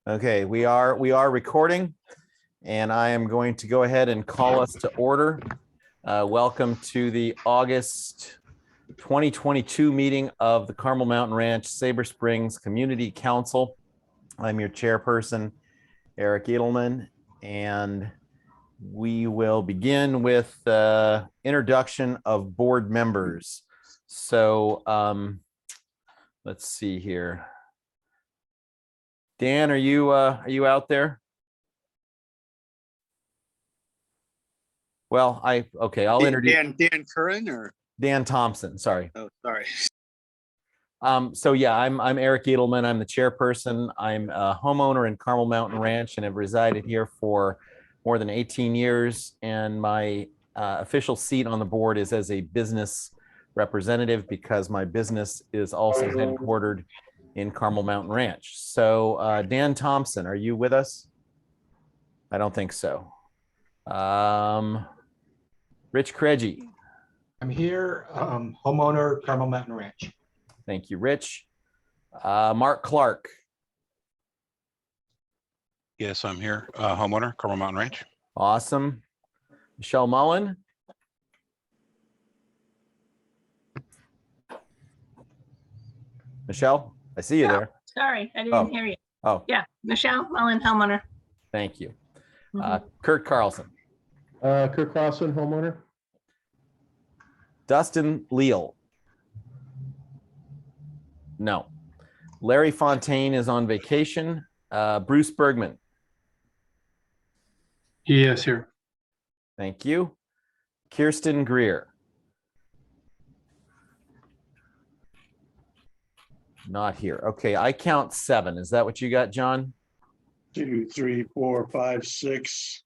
Okay, we are recording, and I am going to go ahead and call us to order. Welcome to the August 2022 meeting of the Carmel Mountain Ranch Sabre Springs Community Council. I'm your chairperson, Eric Edelman, and we will begin with the introduction of board members. So let's see here. Dan, are you out there? Well, I'll introduce Dan Curran or Dan Thompson. Sorry. Oh, sorry. So yeah, I'm Eric Edelman. I'm the chairperson. I'm a homeowner in Carmel Mountain Ranch and have resided here for more than 18 years. And my official seat on the board is as a business representative because my business is also headquartered in Carmel Mountain Ranch. So Dan Thompson, are you with us? I don't think so. Rich Craigie. I'm here, homeowner, Carmel Mountain Ranch. Thank you, Rich. Mark Clark. Yes, I'm here, homeowner, Carmel Mountain Ranch. Awesome. Michelle Mullen. Michelle, I see you there. Sorry, I didn't hear you. Oh, Yeah, Michelle Mullen, homeowner. thank you. Kurt Carlson. Kurt Carlson, homeowner. Dustin Leal. No. Larry Fontaine is on vacation. Bruce Bergman. Yes, here. Thank you. Kirsten Greer. Not here. Okay, I count 7. Is that what you got, John? 2, 3, 4, 5, 6.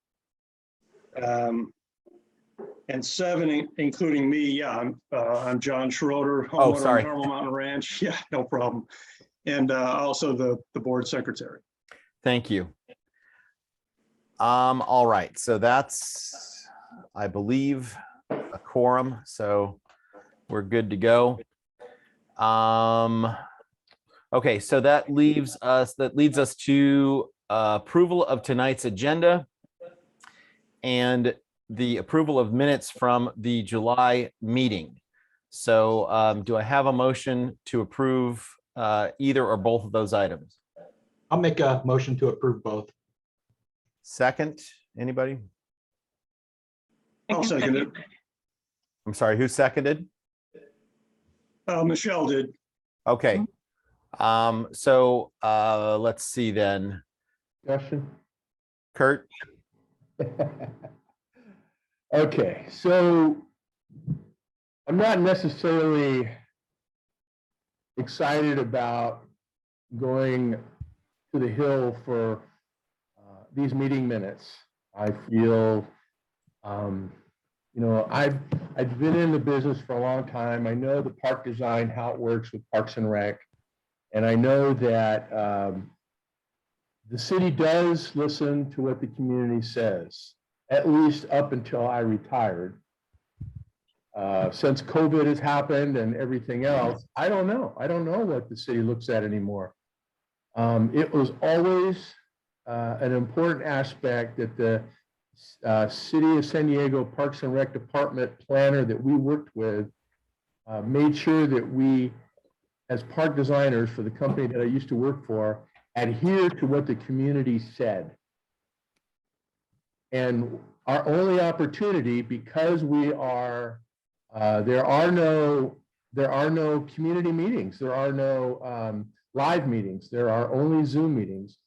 And 7, including me. Yeah, I'm John Schroeder, homeowner sorry. on Carmel Mountain Ranch. Yeah, no problem. And also the board secretary. Thank you. All right, so that's, I believe, a quorum, so we're good to go. Okay, so that leads us to approval of tonight's agenda and the approval of minutes from the July meeting. So do I have a motion to approve either or both of those items? I'll make a motion to approve both. Second, anybody? I'll second it. I'm sorry, who seconded? Michelle did. Okay. So let's see then. Discussion. Kurt? Okay, so I'm not necessarily excited about going to the Hill for these meeting minutes. I feel, I've been in the business for a long time. I know the park design, how it works with Parks and Rec. And I know that the city does listen to what the community says, at least up until I retired. Since COVID has happened and everything else, I don't know. I don't know what the city looks at anymore. It was always an important aspect that the City of San Diego Parks and Rec Department planner that we worked with made sure that we, as park designers for the company that I used to work for, adhere to what the community said. And our only opportunity, because we are, there are no community meetings, there are no live meetings, there are only Zoom meetings.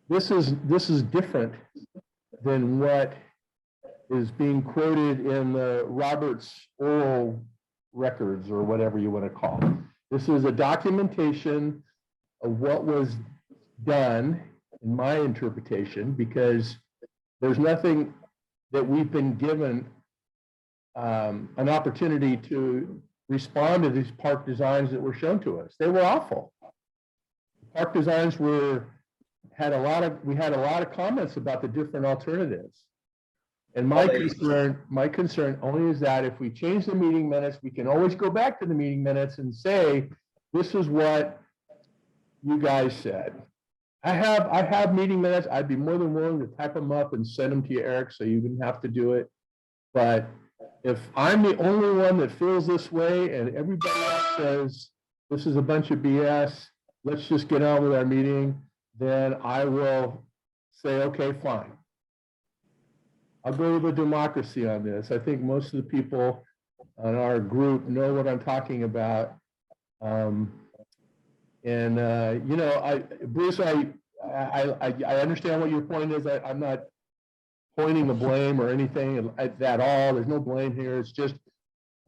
This is different than what is being quoted in the Roberts oral records or whatever you want to call it. This is a documentation of what was done, in my interpretation, because there's nothing that we've been given an opportunity to respond to these park designs that were shown to us. They were awful. Park designs we had a lot of comments about the different alternatives. And my concern only is that if we change the meeting minutes, we can always go back to the meeting minutes and say, this is what you guys said. I have meeting minutes. I'd be more than willing to type them up and send them to you, Eric, so you wouldn't have to do it. But if I'm the only one that feels this way and everybody else says this is a bunch of BS, let's just get on with our meeting, then I will say, okay, fine. I'll go with the democracy on this. I think most of the people on our group know what I'm talking about. You know, Bruce, I understand what your point is. I'm not pointing the blame or anything at all. There's no blame here. It's just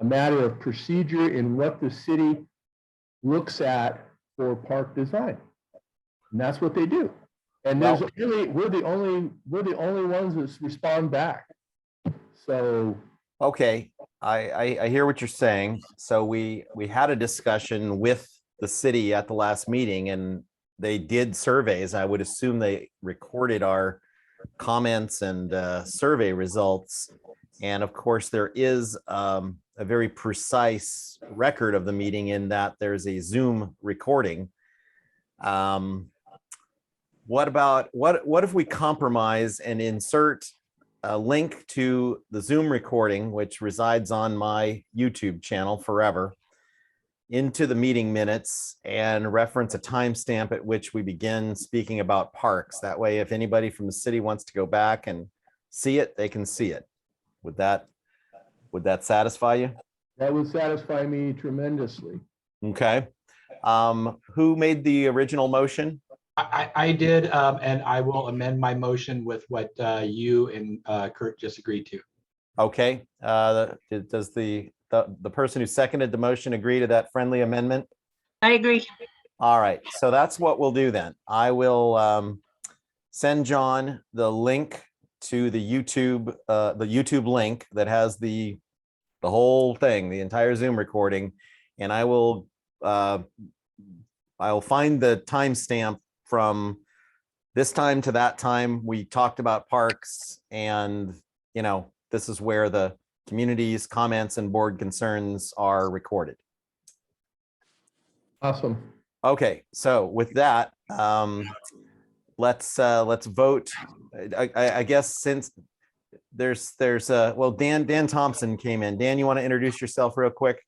a matter of procedure in what the city looks at for park design. And that's what they do. And there's really, we're the only ones that respond back. So Okay, I hear what you're saying. So we had a discussion with the city at the last meeting, and they did surveys. I would assume they recorded our comments and survey results. And of course, there is a very precise record of the meeting in that there's a Zoom recording. What if we compromise and insert a link to the Zoom recording, which resides on my YouTube channel forever, into the meeting minutes and reference a timestamp at which we begin speaking about parks. That way, if anybody from the city wants to go back and see it, they can see it. Would that satisfy you? that would satisfy me tremendously. Okay. Who made the original motion? I did, and I will amend my motion with what you and Kurt just agreed to. Okay. Does the person who seconded the motion agree to that friendly amendment? I agree. All right. So that's what we'll do then. I will send John the link to the YouTube link that has the whole thing, the entire Zoom recording, and I'll find the timestamp from this time to that time. We talked about parks, and you know, this is where the community's comments and board concerns are recorded. Awesome. Okay, so with that, let's vote. I guess since there's well, Dan Thompson came in. Dan, you want to introduce yourself real quick?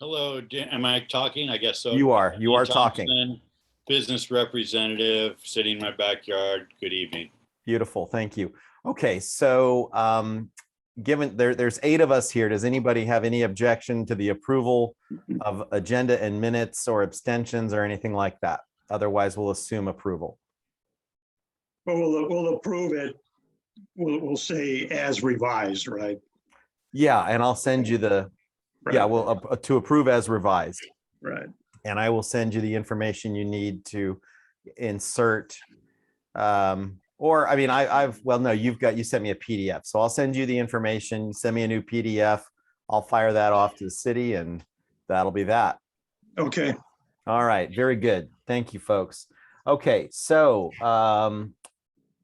Hello, am I talking? I guess so. You are Dan talking. Thompson, business representative, sitting in my backyard. Good evening. Beautiful, thank you. Okay, so given there's 8 of us here, does anybody have any objection to the approval of agenda and minutes or abstentions or anything like that? Otherwise, we'll assume approval. But we'll approve it. We'll say as revised, right? Yeah, and I'll send you the, yeah, well, to approve as revised. Right. And I will send you the information you need to insert. Or I mean, well, no, you sent me a PDF. So I'll send you the information, send me a new PDF. I'll fire that off to the city, and that'll be that. Okay. All right, very good. Thank you, folks. Okay, so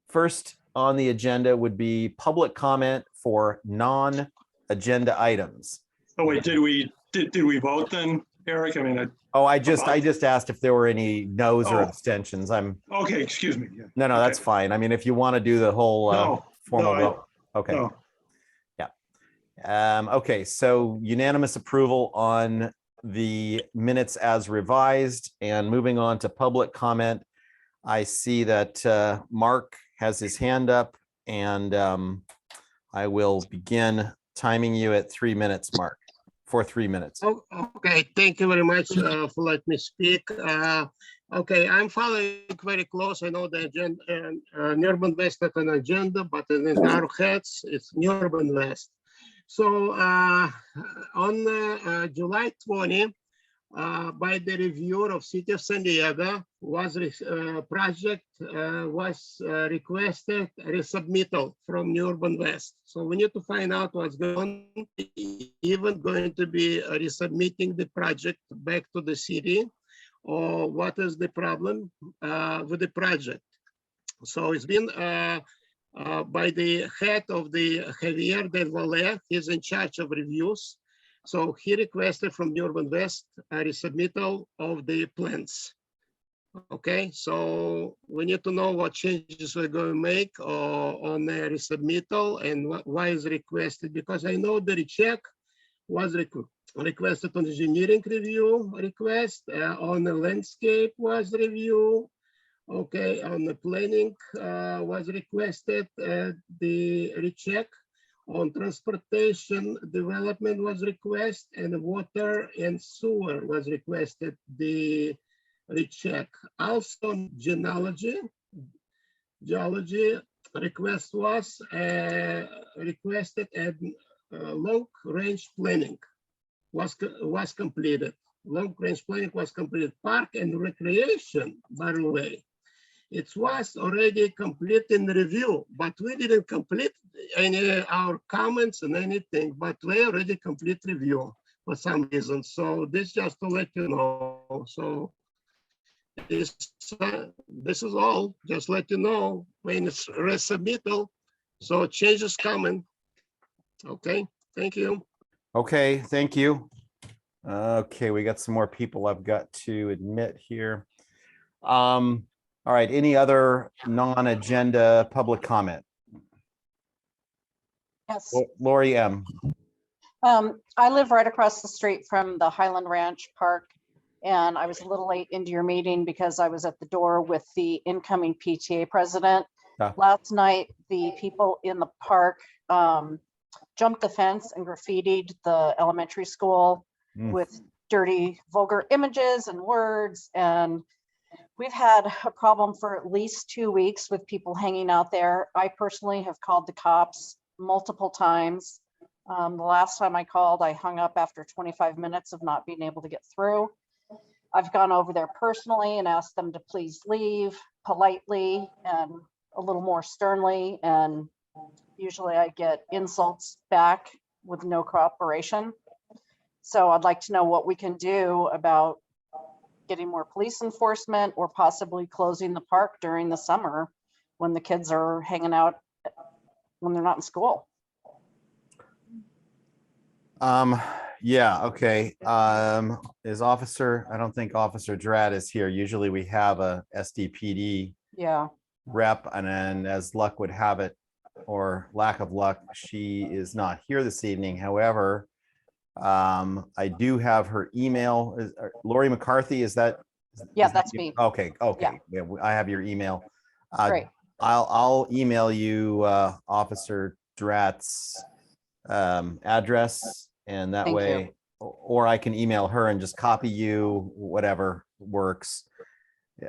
first on the agenda would be public comment for non-agenda items. Oh wait, did we vote then, Eric? I mean, I just asked if there were any no's or abstentions. okay. Excuse me. Yeah. No, that's fine. I mean, if you want to do the whole formal vote. Okay. No. Yeah. Okay. So unanimous approval on the minutes as revised, and moving on to public comment. I see that Mark has his hand up, and I will begin timing you at 3 minutes, Mark. For 3 minutes. Oh, okay, thank you very much for letting me speak. Okay, I'm following very close. I know the agenda, Urban West has an agenda, but in our heads, it's Urban West. So on July 20, by the review of City of San Diego, project was requested resubmittal from Urban West. So we need to find out what's going on, even going to be resubmitting the project back to the city, or what is the problem with the project. So it's been by the head of the Javier del Valle. He's in charge of reviews. So he requested from Urban West a resubmittal of the plans. Okay, so we need to know what changes we're going to make on the resubmittal and why is requested, because I know the recheck was requested on engineering review request, on the landscape was review. Okay, on the planning was requested the recheck. On transportation development was request, and water and sewer was requested the recheck. Also geology request was requested, and long range planning was completed. Long range planning was completed. Park and recreation, by the way, it was already complete in review, but we didn't complete any our comments and anything, but we already complete review for some reason. So this just to let you know. So this is all, just let you know when it's resubmittal. So changes coming. Okay, thank you. Okay, thank you. Okay, we got some more people I've got to admit here. All right, any other non-agenda public comment? Yes. Lori M. I live right across the street from the Highland Ranch Park, and I was a little late into your meeting because I was at the door with the incoming PTA president. Last night, the people in the park jumped the fence and graffitied the elementary school with dirty, vulgar images and words, and we've had a problem for at least 2 weeks with people hanging out there. I personally have called the cops multiple times. The last time I called, I hung up after 25 minutes of not being able to get through. I've gone over there personally and asked them to please leave politely and a little more sternly. And usually I get insults back with no cooperation. So I'd like to know what we can do about getting more police enforcement or possibly closing the park during the summer when the kids are hanging out when they're not in school. Yeah, okay. Is Officer, I don't think Officer Drat is here. Usually we have a SDPD rep, and then as luck would have it, or lack of luck, she is not here this evening. However, I do have her email. Lori McCarthy, is that? Yeah, that's me. Okay, okay. Yeah, I have your email. Great. I'll email you Officer Drat's address, and that Thank way, you. or I can email her and just copy you, whatever works.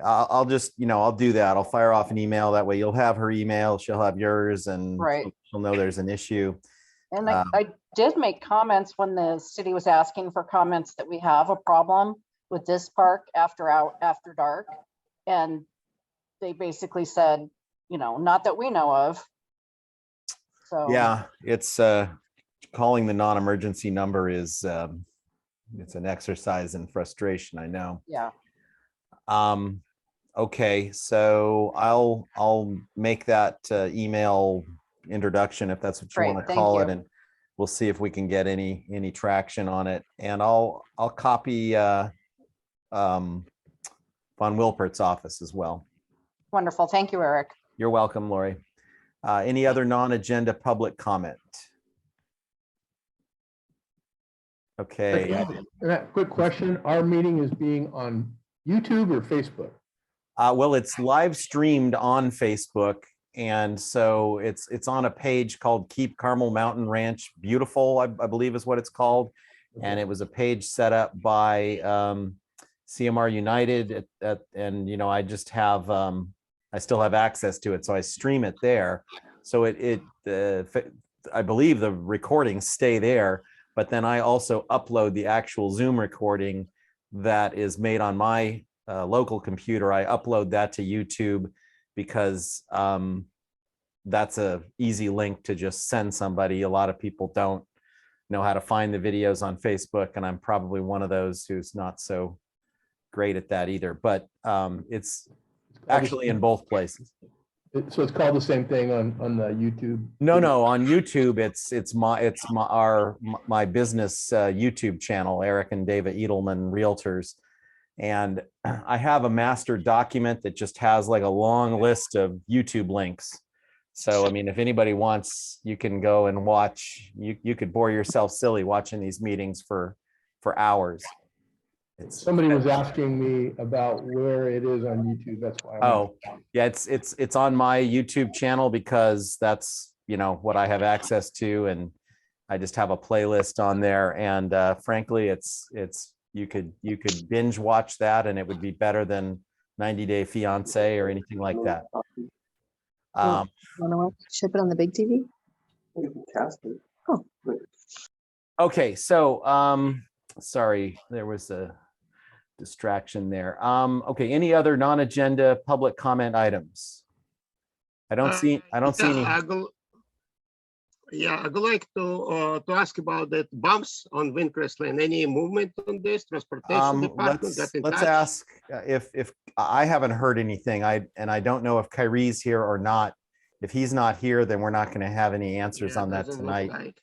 I'll just, I'll do that. I'll fire off an email. That way you'll have her email, she'll have yours, and Right. she'll know there's an issue. And I did make comments when the city was asking for comments that we have a problem with this park after dark. And they basically said, not that we know of. So yeah, it's calling the non-emergency number is it's an exercise in frustration, I know. Yeah. Okay, so I'll make that email introduction, if that's what you Great, want to thank call it, you. and we'll see if we can get any traction on it. And I'll copy Von Wilpert's office as well. Wonderful. Thank you, Eric. You're welcome, Lori. Any other non-agenda public comment? Okay. Quick question, our meeting is being on YouTube or Facebook? Well, it's live streamed on Facebook. And so it's on a page called Keep Carmel Mountain Ranch Beautiful, I believe is what it's called. And it was a page set up by CMR United and I just have, I still have access to it. So I stream it there. So I believe the recordings stay there, but then I also upload the actual Zoom recording that is made on my local computer. I upload that to YouTube because that's a easy link to just send somebody. A lot of people don't know how to find the videos on Facebook, and I'm probably one of those who's not so great at that either, but it's actually in both places. So it's called the same thing on the YouTube? No, on YouTube, it's my business YouTube channel, Eric and Deva Edelman Realtors. And I have a master document that just has like a long list of YouTube links. So, I mean, if anybody wants, you can go and watch, you could bore yourself silly watching these meetings for hours. Somebody was asking me about where it is on YouTube. That's why. Oh, yeah, it's on my YouTube channel because that's, you know, what I have access to, and I just have a playlist on there. And frankly, you could binge watch that, and it would be better than 90 Day Fiance or anything like that. Should I put on the big TV? Oh. Okay, so sorry, there was a distraction there. Okay, any other non-agenda public comment items? I don't see any. I'd like to ask about that bumps on Windcrest Lane. Any movement on this? Transportation department got in Let's touch? ask if I haven't heard anything. I don't know if Kyrie's here or not. If he's not here, then we're not going to have any answers Yeah, on that doesn't look tonight. like.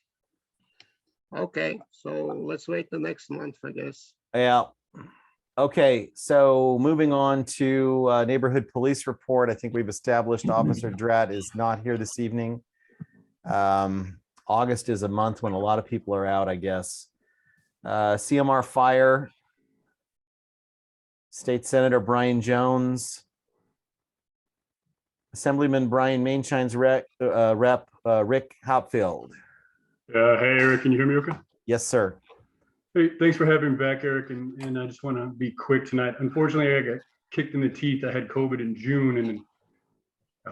Okay, so let's wait the next month, I guess. Yeah. Okay, so moving on to neighborhood police report. I think we've established Officer Drat is not here this evening. August is a month when a lot of people are out, I guess. CMR Fire, State Senator Brian Jones, Assemblyman Brian Mainshine's rep Rick Hopfield. Hey, Eric, can you hear me okay? Yes, sir. Hey, thanks for having me back, Eric. And I just want to be quick tonight. Unfortunately, I got kicked in the teeth. I had COVID in June, and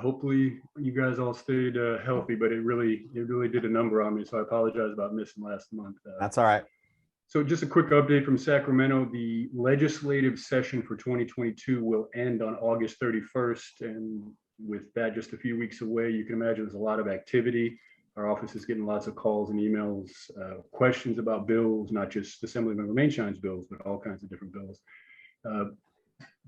hopefully you guys all stayed healthy, but it really did a number on me. So I apologize about missing last month. That's all right. So just a quick update from Sacramento. The legislative session for 2022 will end on August 31st. And with that just a few weeks away, you can imagine there's a lot of activity. Our office is getting lots of calls and emails, questions about bills, not just Assemblymember Mainshine's bills, but all kinds of different bills.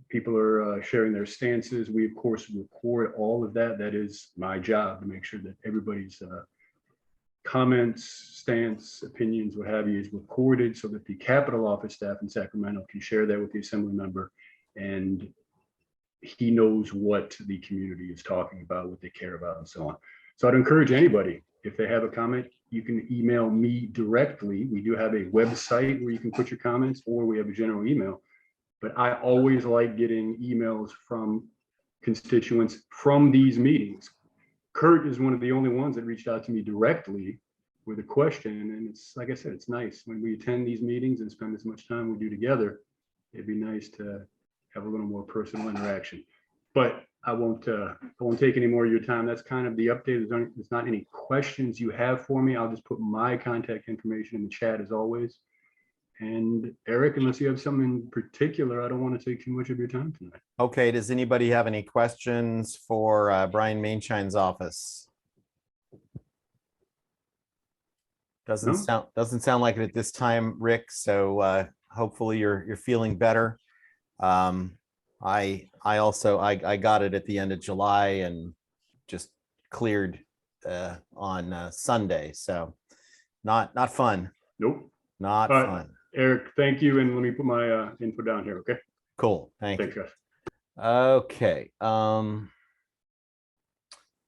People are sharing their stances. We, of course, record all of that. That is my job, to make sure that everybody's comments, stance, opinions, what have you, is recorded so that the Capitol Office staff in Sacramento can share that with the Assembly member, and he knows what the community is talking about, what they care about, and so on. So I'd encourage anybody, if they have a comment, you can email me directly. We do have a website where you can put your comments, or we have a general email. But I always like getting emails from constituents from these meetings. Kurt is one of the only ones that reached out to me directly with a question. And it's, like I said, it's nice when we attend these meetings and spend as much time we do together. It'd be nice to have a little more personal interaction. But I won't take any more of your time. That's kind of the update. There's not any questions you have for me. I'll just put my contact information in the chat as always. And Eric, unless you have something in particular, I don't want to take too much of your time tonight. Okay, does anybody have any questions for Brian Mainshine's office? Doesn't sound like it at this time, Rick. So hopefully you're feeling better. I got it at the end of July and just cleared on Sunday. So not fun. Nope. Not fun. Eric, thank you. And let me put my info down here. Okay. Cool. Thanks, guys. Okay.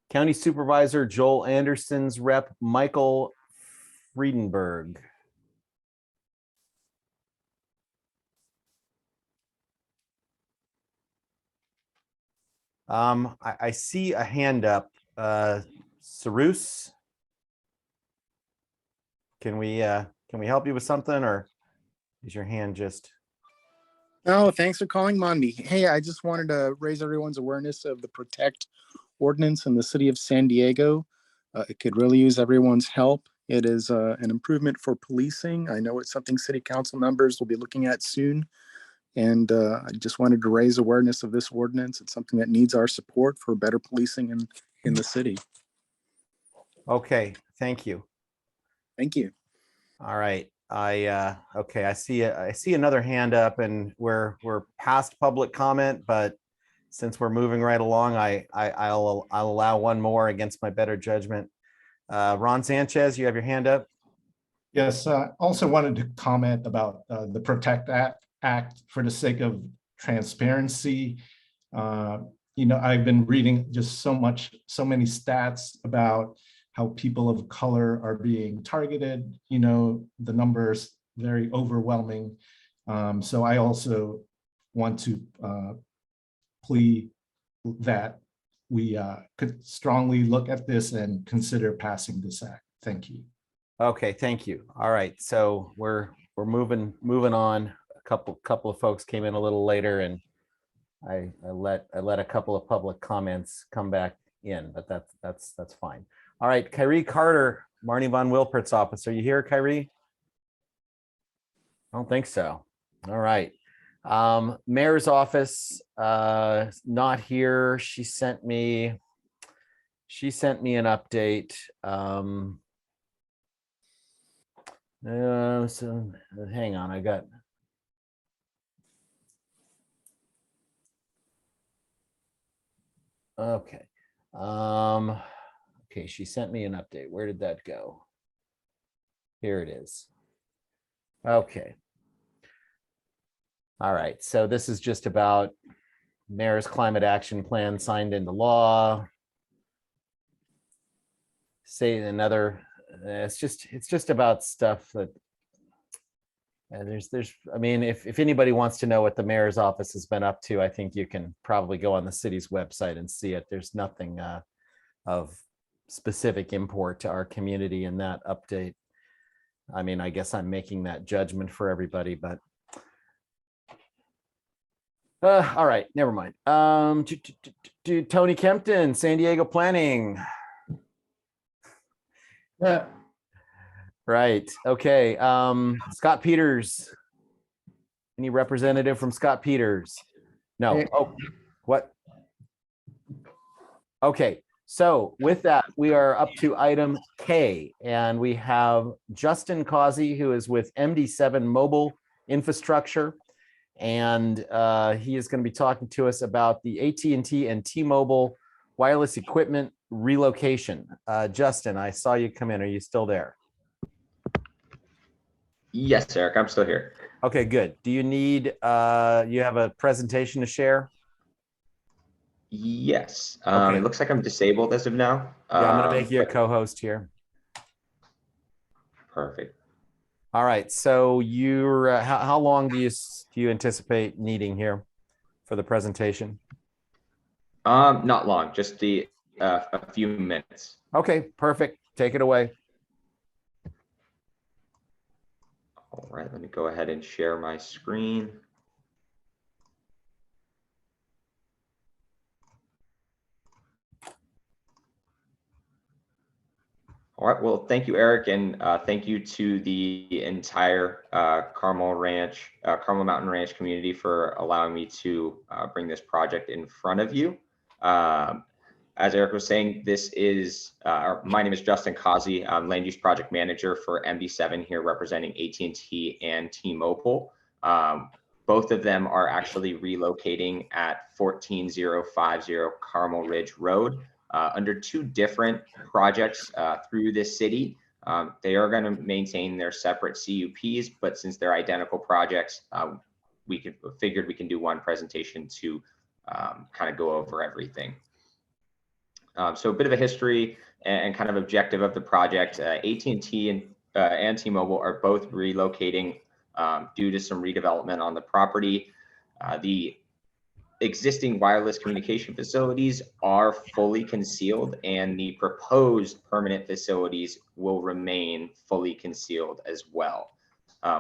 County Supervisor Joel Anderson's rep, Michael Friedenberg. I see a hand up. Sarus, can we help you with something, or is your hand just? Oh, thanks for calling, Mondi. Hey, I just wanted to raise everyone's awareness of the Protect ordinance in the city of San Diego. It could really use everyone's help. It is an improvement for policing. I know it's something city council members will be looking at soon. And I just wanted to raise awareness of this ordinance. It's something that needs our support for better policing in the city. Okay, thank you. Thank you. All right. Okay, I see another hand up, and we're past public comment, but since we're moving right along, I'll allow one more against my better judgment. Ron Sanchez, you have your hand up. Yes, also wanted to comment about the Protect act for the sake of transparency. I've been reading just so many stats about how people of color are being targeted. The numbers very overwhelming. So I also want to plea that we could strongly look at this and consider passing this act. Thank you. Okay, thank you. All right, so we're moving on. A couple of folks came in a little later, and I let a couple of public comments come back in, but that's fine. All right, Kyrie Carter, Marnie Von Wilpert's office. Are you here, Kyrie? I don't think so. All right. Mayor's office, not here. She sent me an update. So hang on, I got. Okay. Okay, she sent me an update. Where did that go? Here it is. Okay. All right, so this is just about Mayor's climate action plan signed into law. Say another, it's just about stuff that I mean, if anybody wants to know what the mayor's office has been up to, I think you can probably go on the city's website and see it. There's nothing of specific import to our community in that update. I mean, I guess I'm making that judgment for everybody, but all right, never mind. Tony Kempton, San Diego Planning. Yeah. Right. Okay. Scott Peters. Any representative from Scott Peters? No. Oh, what? Okay. So with that, we are up to item K, and we have Justin Causey, who is with MD7 Mobile Infrastructure. And he is going to be talking to us about the AT&T and T-Mobile wireless equipment relocation. Justin, I saw you come in. Are you still there? Yes, Eric, I'm still here. Okay, good. Do you need, you have a presentation to share? Yes. Okay. It looks like I'm disabled as of now. Yeah, I'm going to make you a co-host here. Perfect. All right. So you're, how long do you anticipate needing here for the presentation? Not long, just a few minutes. Okay, perfect. Take it away. All right, let me go ahead and share my screen. All right, well, thank you, Eric, and thank you to the entire Carmel Mountain Ranch community for allowing me to bring this project in front of you. As Eric was saying, this is, my name is Justin Causey. I'm Land Use Project Manager for MD7 here, representing AT&T and T-Mobile. Both of them are actually relocating at 14050 Carmel Ridge Road. Under two different projects through this city. They are going to maintain their separate CUPs, but since they're identical projects, we figured we can do one presentation to kind of go over everything. So a bit of a history and kind of objective of the project. AT&T and T-Mobile are both relocating due to some redevelopment on the property. The existing wireless communication facilities are fully concealed, and the proposed permanent facilities will remain fully concealed as well.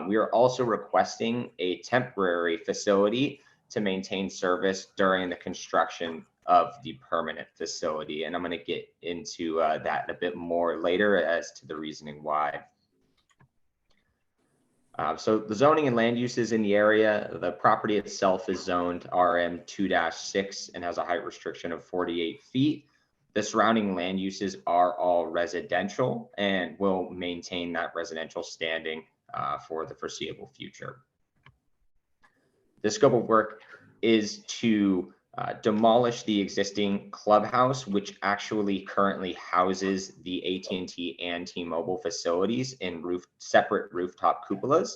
We are also requesting a temporary facility to maintain service during the construction of the permanent facility. And I'm going to get into that a bit more later as to the reasoning why. So the zoning and land uses in the area, the property itself is zoned RM 2-6 and has a height restriction of 48 feet. The surrounding land uses are all residential and will maintain that residential standing for the foreseeable future. The scope of work is to demolish the existing clubhouse, which actually currently houses the AT&T and T-Mobile facilities in separate rooftop cupolas.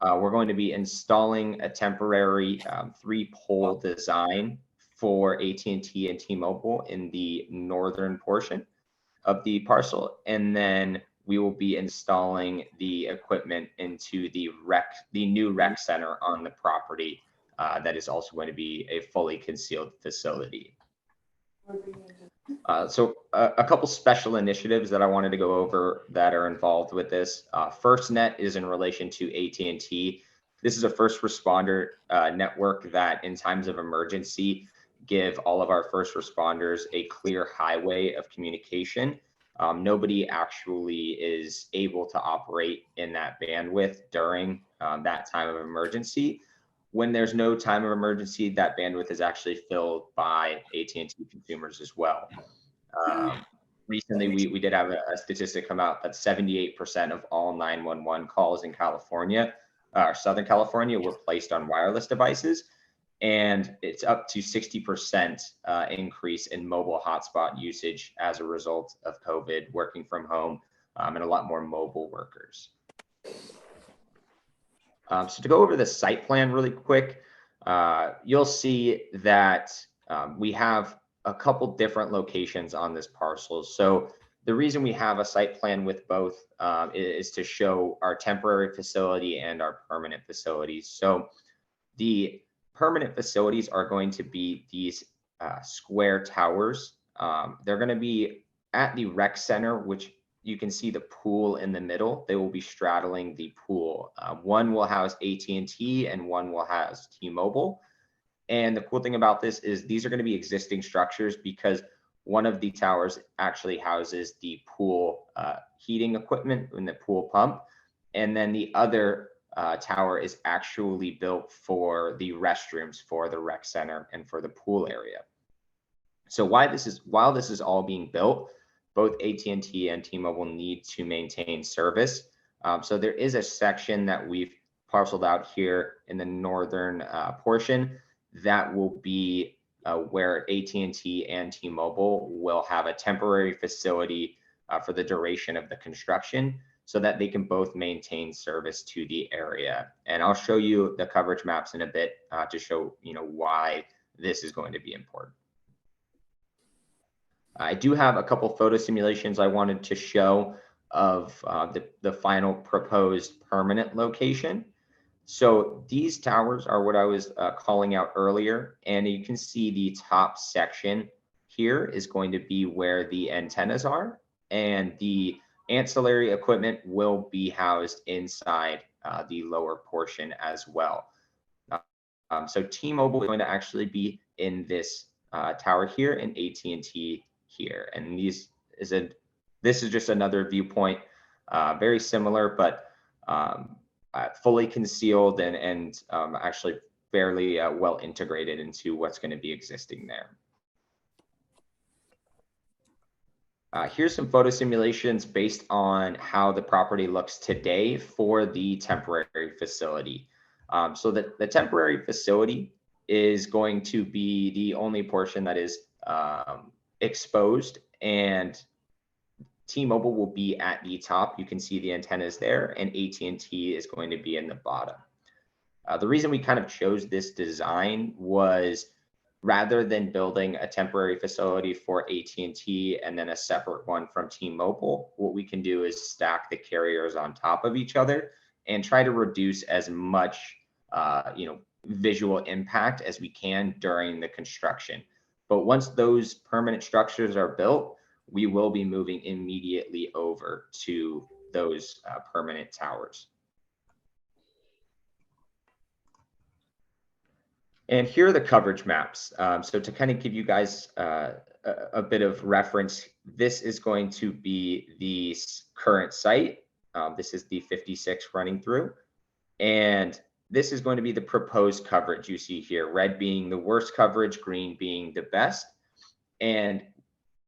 We're going to be installing a temporary 3-pole design for AT&T and T-Mobile in the northern portion of the parcel. And then we will be installing the equipment into the new rec center on the property that is also going to be a fully concealed facility. So a couple special initiatives that I wanted to go over that are involved with this. FirstNet is in relation to AT&T. This is a first responder network that in times of emergency give all of our first responders a clear highway of communication. Nobody actually is able to operate in that bandwidth during that time of emergency. When there's no time of emergency, that bandwidth is actually filled by AT&T consumers as well. Recently, we did have a statistic come out that 78% of all 911 calls in California, Southern California, were placed on wireless devices. And it's up to 60% increase in mobile hotspot usage as a result of COVID, working from home, and a lot more mobile workers. So to go over the site plan really quick, you'll see that we have a couple different locations on this parcel. So the reason we have a site plan with both is to show our temporary facility and our permanent facilities. So the permanent facilities are going to be these square towers. They're going to be at the rec center, which you can see the pool in the middle. They will be straddling the pool. One will house AT&T and one will house T-Mobile. And the cool thing about this is these are going to be existing structures because one of the towers actually houses the pool heating equipment and the pool pump. And then the other tower is actually built for the restrooms for the rec center and for the pool area. So while this is all being built, both AT&T and T-Mobile need to maintain service. So there is a section that we've parceled out here in the northern portion that will be where AT&T and T-Mobile will have a temporary facility for the duration of the construction, so that they can both maintain service to the area. And I'll show you the coverage maps in a bit to show why this is going to be important. I do have a couple photo simulations I wanted to show of the final proposed permanent location. So these towers are what I was calling out earlier, and you can see the top section here is going to be where the antennas are, and the ancillary equipment will be housed inside the lower portion as well. So T-Mobile is going to actually be in this tower here and AT&T here. And this is just another viewpoint, very similar, but fully concealed and actually fairly well integrated into what's going to be existing there. Here's some photo simulations based on how the property looks today for the temporary facility. So the temporary facility is going to be the only portion that is exposed, and T-Mobile will be at the top. You can see the antennas there, and AT&T is going to be in the bottom. The reason we kind of chose this design was, rather than building a temporary facility for AT&T and then a separate one from T-Mobile, what we can do is stack the carriers on top of each other and try to reduce as much visual impact as we can during the construction. But once those permanent structures are built, we will be moving immediately over to those permanent towers. And here are the coverage maps. So to kind of give you guys a bit of reference, this is going to be the current site. This is the 56 running through. And this is going to be the proposed coverage you see here, red being the worst coverage, green being the best. And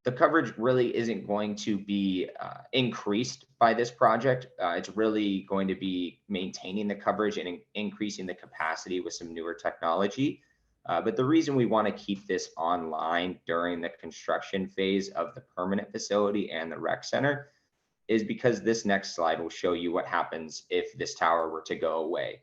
the coverage really isn't going to be increased by this project. It's really going to be maintaining the coverage and increasing the capacity with some newer technology. But the reason we want to keep this online during the construction phase of the permanent facility and the rec center is because this next slide will show you what happens if this tower were to go away.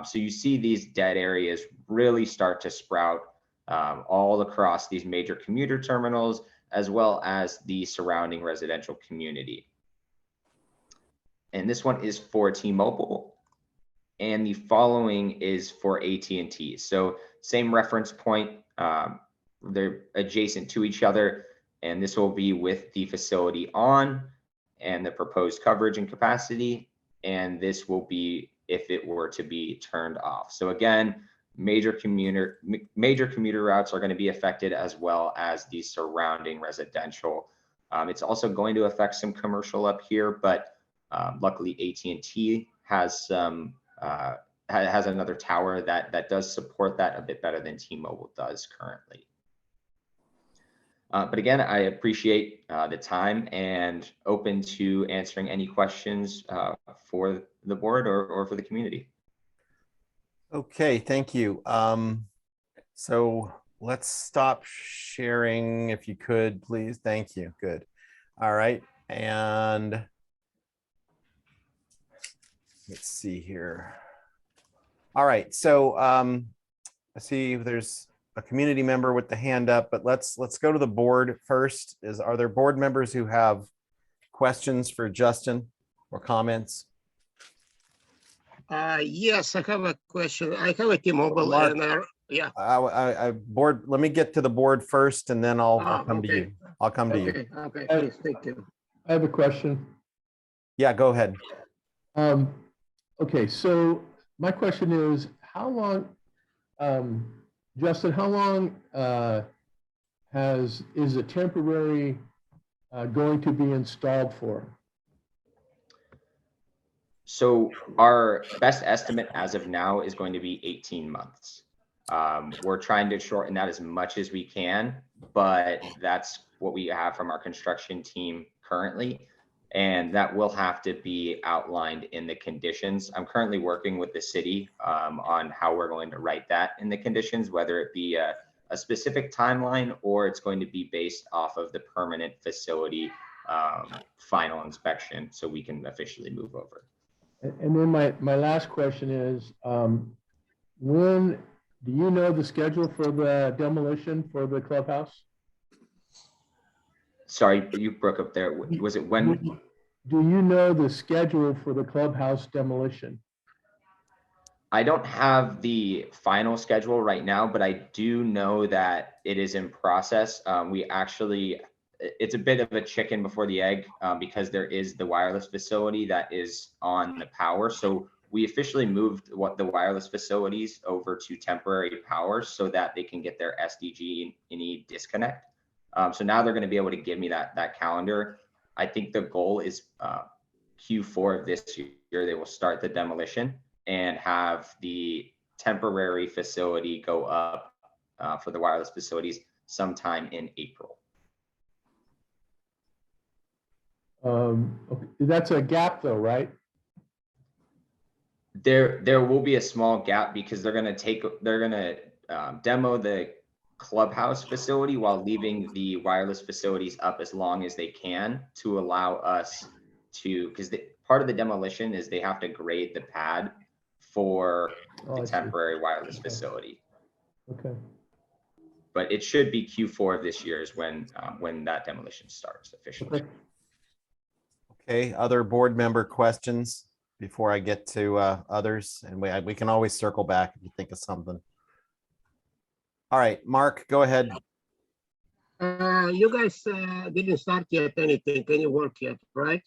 So you see these dead areas really start to sprout all across these major commuter terminals, as well as the surrounding residential community. And this one is for T-Mobile, and the following is for AT&T. So same reference point, they're adjacent to each other, and this will be with the facility on and the proposed coverage and capacity, and this will be if it were to be turned off. So again, major commuter routes are going to be affected, as well as the surrounding residential. It's also going to affect some commercial up here, but luckily AT&T has some has another tower that does support that a bit better than T-Mobile does currently. But again, I appreciate the time and open to answering any questions for the board or for the community. Okay, thank you. So let's stop sharing if you could, please. Thank you. Good. All right. And let's see here. All right. So I see there's a community member with the hand up, but let's go to the board first. Are there board members who have questions for Justin or comments? Yes, I have a question. I have a T-Mobile Mark, and yeah. Board. Let me get to the board first, and then I'll come to okay. you. I'll come to you. Okay, please, thank you. I have a question. Yeah, go ahead. Okay, so my question is, how long, Justin, how long is a temporary going to be installed for? So our best estimate as of now is going to be 18 months. We're trying to shorten that as much as we can, but that's what we have from our construction team currently. And that will have to be outlined in the conditions. I'm currently working with the city on how we're going to write that in the conditions, whether it be a specific timeline or it's going to be based off of the permanent facility final inspection so we can officially move over. And then my last question is, when do you know the schedule for the demolition for the clubhouse? Sorry, you broke up there. Was it when? Do you know the schedule for the clubhouse demolition? I don't have the final schedule right now, but I do know that it is in process. We actually, it's a bit of a chicken before the egg because there is the wireless facility that is on the power. So we officially moved the wireless facilities over to temporary power so that they can get their SDG&E disconnect. So now they're going to be able to give me that calendar. I think the goal is Q4 of this year, they will start the demolition and have the temporary facility go up for the wireless facilities sometime in April. Okay. That's a gap though, right? There will be a small gap because they're going to demo the clubhouse facility while leaving the wireless facilities up as long as they can to allow us to, because part of the demolition is they have to grade the pad for the temporary wireless facility. Okay. But it should be Q4 of this year is when that demolition starts officially. Okay, other board member questions before I get to others, and we can always circle back if you think of something. All right, Mark, go ahead. You guys didn't start yet any work yet, right?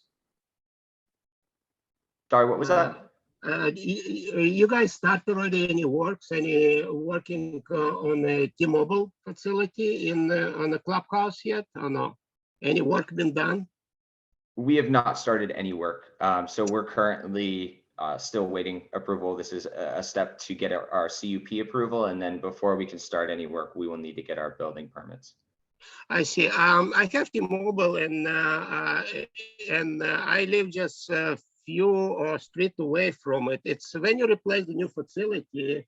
Sorry, what was that? You guys started already any working on a T-Mobile facility on the clubhouse yet or no? Any work been done? We have not started any work. So we're currently still waiting approval. This is a step to get our CUP approval. And then before we can start any work, we will need to get our building permits. I see. I have T-Mobile and I live just a few streets away from it. It's when you replace the new facility.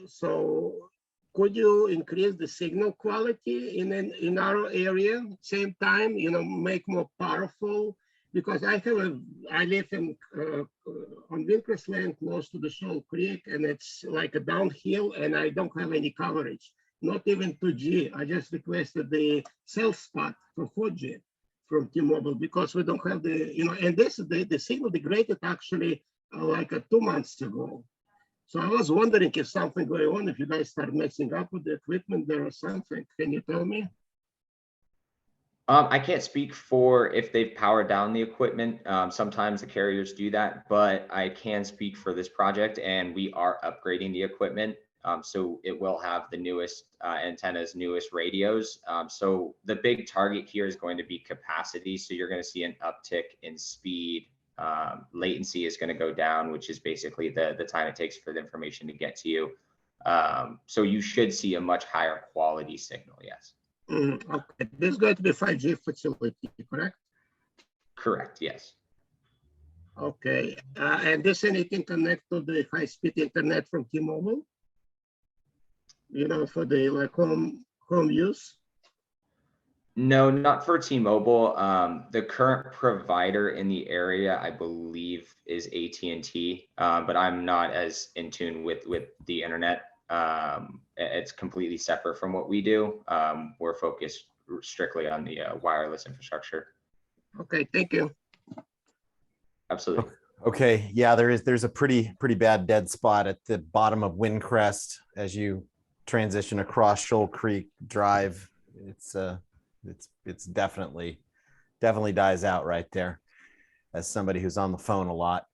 So could you increase the signal quality in our area? Same time, make more powerful because I live in on Wilkers Land close to the Shoal Creek, and it's like a downhill, and I don't have any coverage, not even 2G. I just requested the cell spot for 4G from T-Mobile because we don't have and this the signal degraded actually like 2 months ago. So I was wondering if something going on, if you guys start messing up with the equipment there or something. Can you tell me? I can't speak for if they've powered down the equipment. Sometimes the carriers do that, but I can speak for this project, and we are upgrading the equipment. So it will have the newest antennas, newest radios. So the big target here is going to be capacity. So you're going to see an uptick in speed. Latency is going to go down, which is basically the time it takes for the information to get to you. So you should see a much higher quality signal, yes. Okay, this is going to be 5G facility, correct? Correct, yes. Okay, and this anything connect to the high-speed internet from T-Mobile? For the like home use? No, not for T-Mobile. The current provider in the area, I believe, is AT&T, but I'm not as in tune with the internet. It's completely separate from what we do. We're focused strictly on the wireless infrastructure. Okay, thank you. Absolutely. Okay, yeah, there's a pretty bad dead spot at the bottom of Windcrest as you transition across Shoal Creek Drive. It's definitely dies out right there as somebody who's on the phone a lot.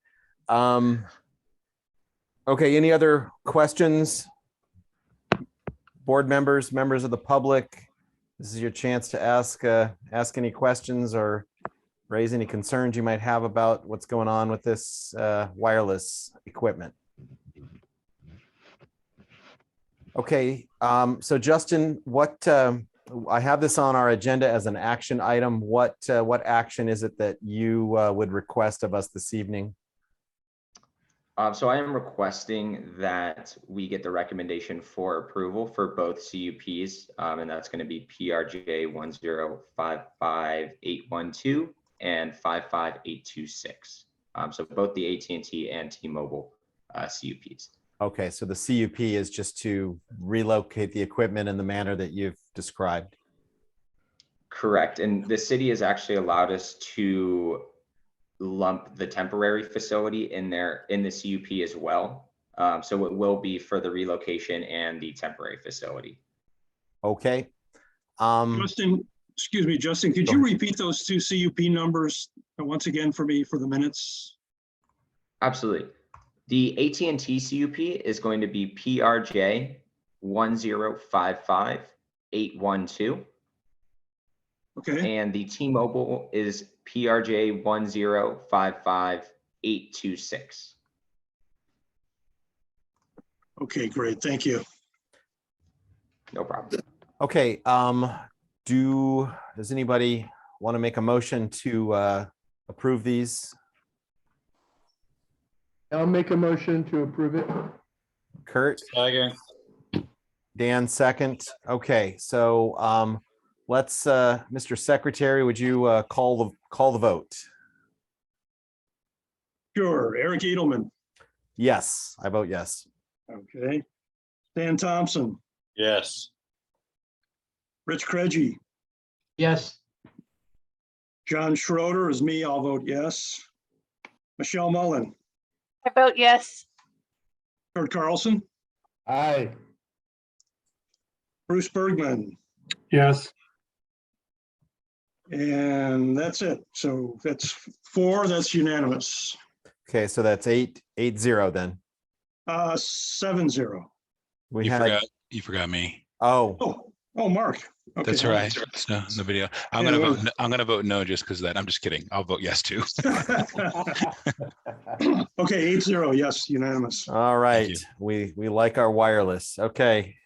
Okay, any other questions? Board members of the public, this is your chance to ask any questions or raise any concerns you might have about what's going on with this wireless equipment. Okay, so Justin, what I have this on our agenda as an action item. What action is it that you would request of us this evening? So I am requesting that we get the recommendation for approval for both CUPs, and that's going to be PRJ 1055812 and 55826. So both the AT&T and T-Mobile CUPs. Okay, so the CUP is just to relocate the equipment in the manner that you've described. Correct, and the city has actually allowed us to lump the temporary facility in the CUP as well. So it will be for the relocation and the temporary facility. Okay. Justin, excuse me, Justin, could you repeat those two CUP numbers once again for me for the minutes? Absolutely. The AT&T CUP is going to be PRJ 1055812. Okay. And the T-Mobile is PRJ 1055826. Okay, great. Thank you. No problem. Okay. Does anybody want to make a motion to approve these? I'll make a motion to approve it. Kurt? Second. Dan, second. Okay, so let's, Mr. Secretary, would you call the vote? Sure. Eric Edelman. Yes, I vote yes. Okay. Stan Thompson. Yes. Rich Kregge. Yes. John Schroeder is me. I'll vote yes. Michelle Mullen. I vote yes. Kurt Carlson. Aye. Bruce Bergman. Yes. And that's it. So that's 4. That's unanimous. Okay, so that's 8-0 then. 7-0. We You forgot me. Oh, Mark. Okay. That's right. It's no video. I'm gonna vote. I'm gonna vote no just because of that. I'm just kidding. I'll vote yes too. Okay, 8-0. Yes, unanimous. all right. We like our wireless. Okay.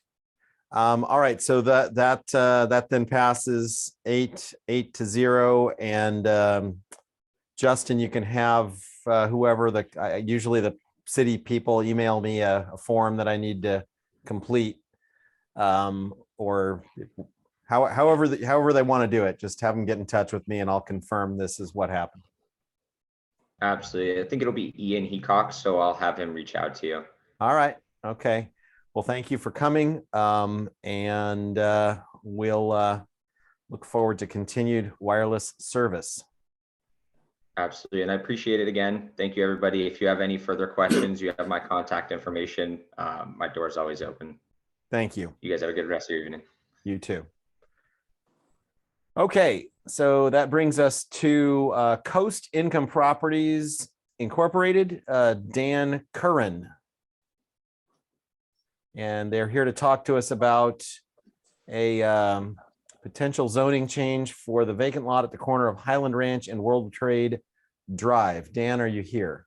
All right. So that then passes 8-0, and Justin, you can have whoever usually the city people email me a form that I need to complete, or however they want to do it. Just have them get in touch with me, and I'll confirm this is what happened. Absolutely. I think it'll be Ian Heacock, so I'll have him reach out to you. All right. Okay. Well, thank you for coming. And we'll look forward to continued wireless service. Absolutely. And I appreciate it again. Thank you, everybody. If you have any further questions, you have my contact information. My door is always open. Thank you. You guys have a good rest of your evening. You too. Okay, so that brings us to Coast Income Properties Incorporated, Dan Curran. And they're here to talk to us about a potential zoning change for the vacant lot at the corner of Highland Ranch and World Trade Drive. Dan, are you here?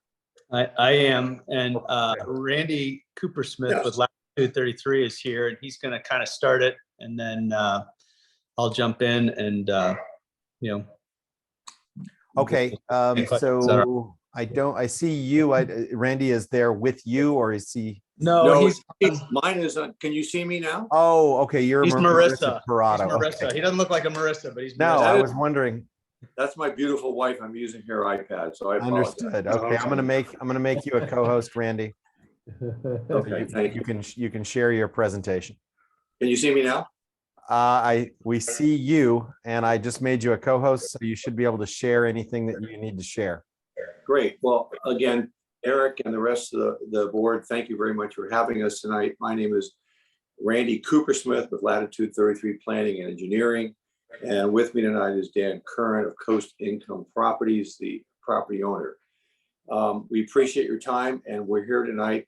I am, and Randy Cooper Smith with Latitude 33 is here, and he's going to kind of start it, and then I'll jump in and Okay, so I see you. Randy is there with you, or is he? No, he's mine is on. Can you see me now? Oh, okay. You're Marissa. Parado. He's Marissa. Okay. He doesn't look like a Marissa, but he's no. Marissa. I was wondering. That's my beautiful wife. I'm using her iPad, so I apologize. Understood. Okay, I'm gonna make you a co-host, Randy. Okay, thank you. You can share your presentation. Can you see me now? We see you, and I just made you a co-host, so you should be able to share anything that you need to share. Great. Well, again, Eric and the rest of the board, thank you very much for having us tonight. My name is Randy Cooper Smith with Latitude 33 Planning and Engineering. And with me tonight is Dan Curran of Coast Income Properties, the property owner. We appreciate your time, and we're here tonight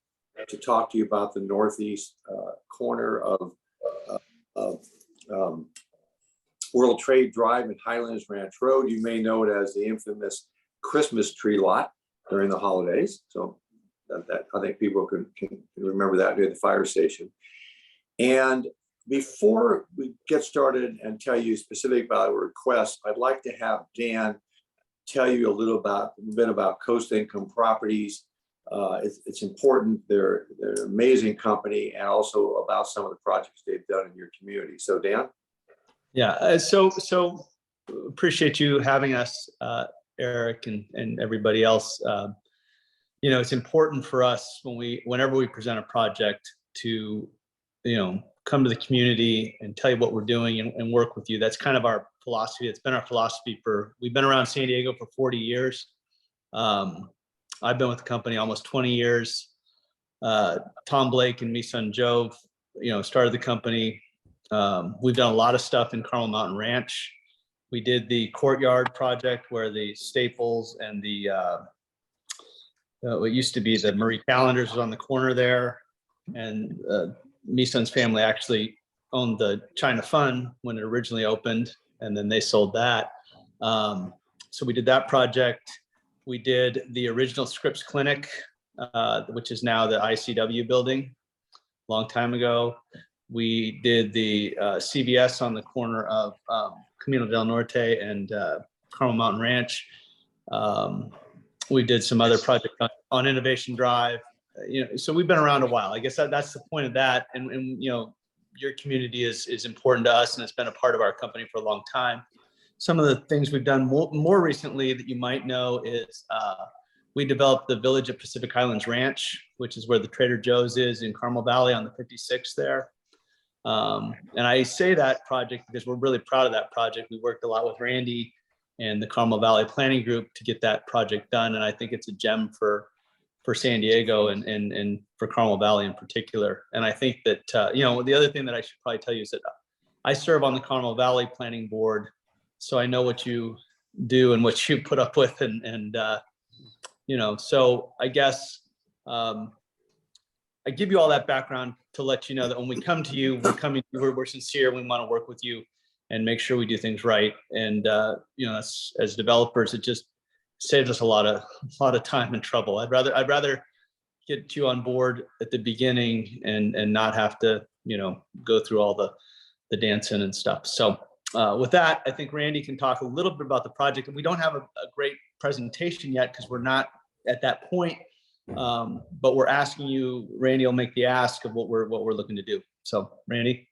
to talk to you about the northeast corner of World Trade Drive and Highlands Ranch Road. You may know it as the infamous Christmas tree lot during the holidays. So that I think people can remember that near the fire station. And before we get started and tell you specific about a request, I'd like to have Dan tell you a bit about Coast Income Properties. It's important. They're an amazing company, and also about some of the projects they've done in your community. So Dan? Yeah, so appreciate you having us, Eric, and everybody else. It's important for us whenever we present a project to, come to the community and tell you what we're doing and work with you. That's kind of our philosophy. It's been our philosophy we've been around San Diego for 40 years. I've been with the company almost 20 years. Tom Blake and me son Joe, started the company. We've done a lot of stuff in Carmel Mountain Ranch. We did the courtyard project where the Staples and the what used to be the Murray Calendars was on the corner there. And me son's family actually owned the China Fun when it originally opened, and then they sold that. So we did that project. We did the original Scripps Clinic, which is now the ICW building, a long time ago. We did the CVS on the corner of Camino del Norte and Carmel Mountain Ranch. We did some other projects on Innovation Drive. So we've been around a while. I guess that's the point of that. And your community is important to us, and it's been a part of our company for a long time. Some of the things we've done more recently that you might know is we developed the Village of Pacific Highlands Ranch, which is where the Trader Joe's is in Carmel Valley on the 56th there. And I say that project because we're really proud of that project. We worked a lot with Randy and the Carmel Valley Planning Group to get that project done. And I think it's a gem for San Diego and for Carmel Valley in particular. And I think that, the other thing that I should probably tell you is that I serve on the Carmel Valley Planning Board. So I know what you do and what you put up with. So I guess I give you all that background to let you know that when we come to you, we're sincere. We want to work with you and make sure we do things right. And, as developers, it just saves us a lot of time and trouble. I'd rather get you on board at the beginning and not have to, go through all the dancing and stuff. So with that, I think Randy can talk a little bit about the project. And we don't have a great presentation yet because we're not at that point. But we're asking you, Randy will make the ask of what we're looking to do. So Randy.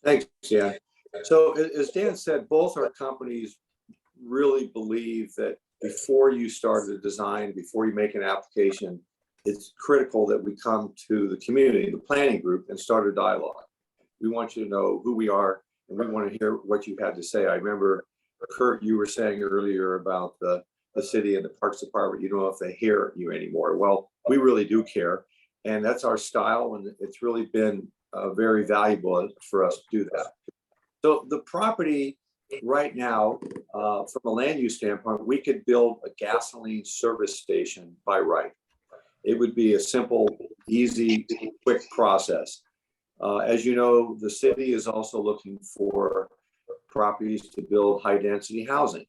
Thanks, Dan. So as Dan said, both our companies really believe that before you start the design, before you make an application, it's critical that we come to the community, the planning group, and start a dialogue. We want you to know who we are, and we want to hear what you had to say. I remember, Kurt, you were saying earlier about the city and the Parks Department, you don't know if they hear you anymore. Well, we really do care, and that's our style, and it's really been very valuable for us to do that. So the property right now, from a land use standpoint, we could build a gasoline service station by right. It would be a simple, easy, quick process. As you know, the city is also looking for properties to build high-density housing.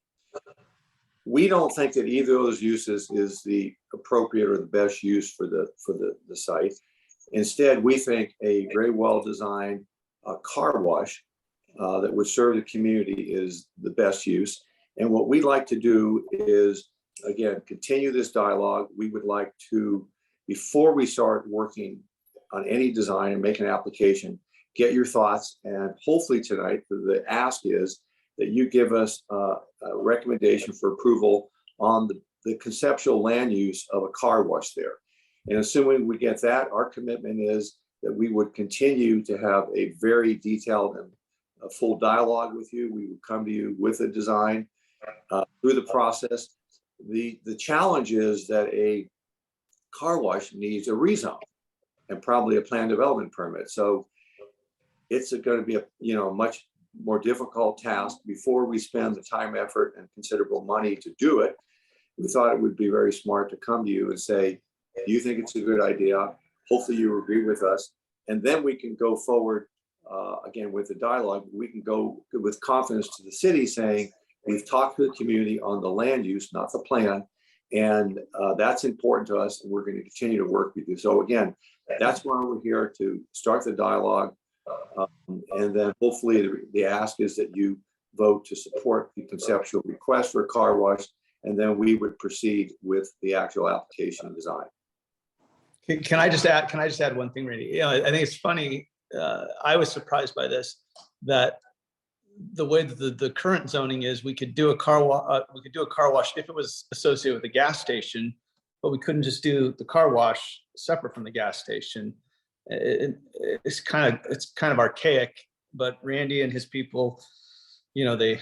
We don't think that either of those uses is the appropriate or the best use for the site. Instead, we think a very well-designed car wash that would serve the community is the best use. And what we'd like to do is, again, continue this dialogue. We would like to, before we start working on any design and make an application, get your thoughts. And hopefully tonight, the ask is that you give us a recommendation for approval on the conceptual land use of a car wash there. And assuming we get that, our commitment is that we would continue to have a very detailed and a full dialogue with you. We would come to you with a design through the process. The challenge is that a car wash needs a rezone and probably a plan development permit. So it's going to be a much more difficult task. Before we spend the time, effort, and considerable money to do it, we thought it would be very smart to come to you and say, do you think it's a good idea? Hopefully you agree with us. And then we can go forward again with the dialogue. We can go with confidence to the city saying, we've talked to the community on the land use, not the plan. And that's important to us. And we're going to continue to work with you. So again, that's why we're here, to start the dialogue. And then hopefully the ask is that you vote to support the conceptual request for a car wash. And then we would proceed with the actual application and design. Can I just add one thing, Randy? I think it's funny. I was surprised by this, that the way that the current zoning is, we could do a car wash if it was associated with a gas station, but we couldn't just do the car wash separate from the gas station. It's kind of archaic, but Randy and his people, they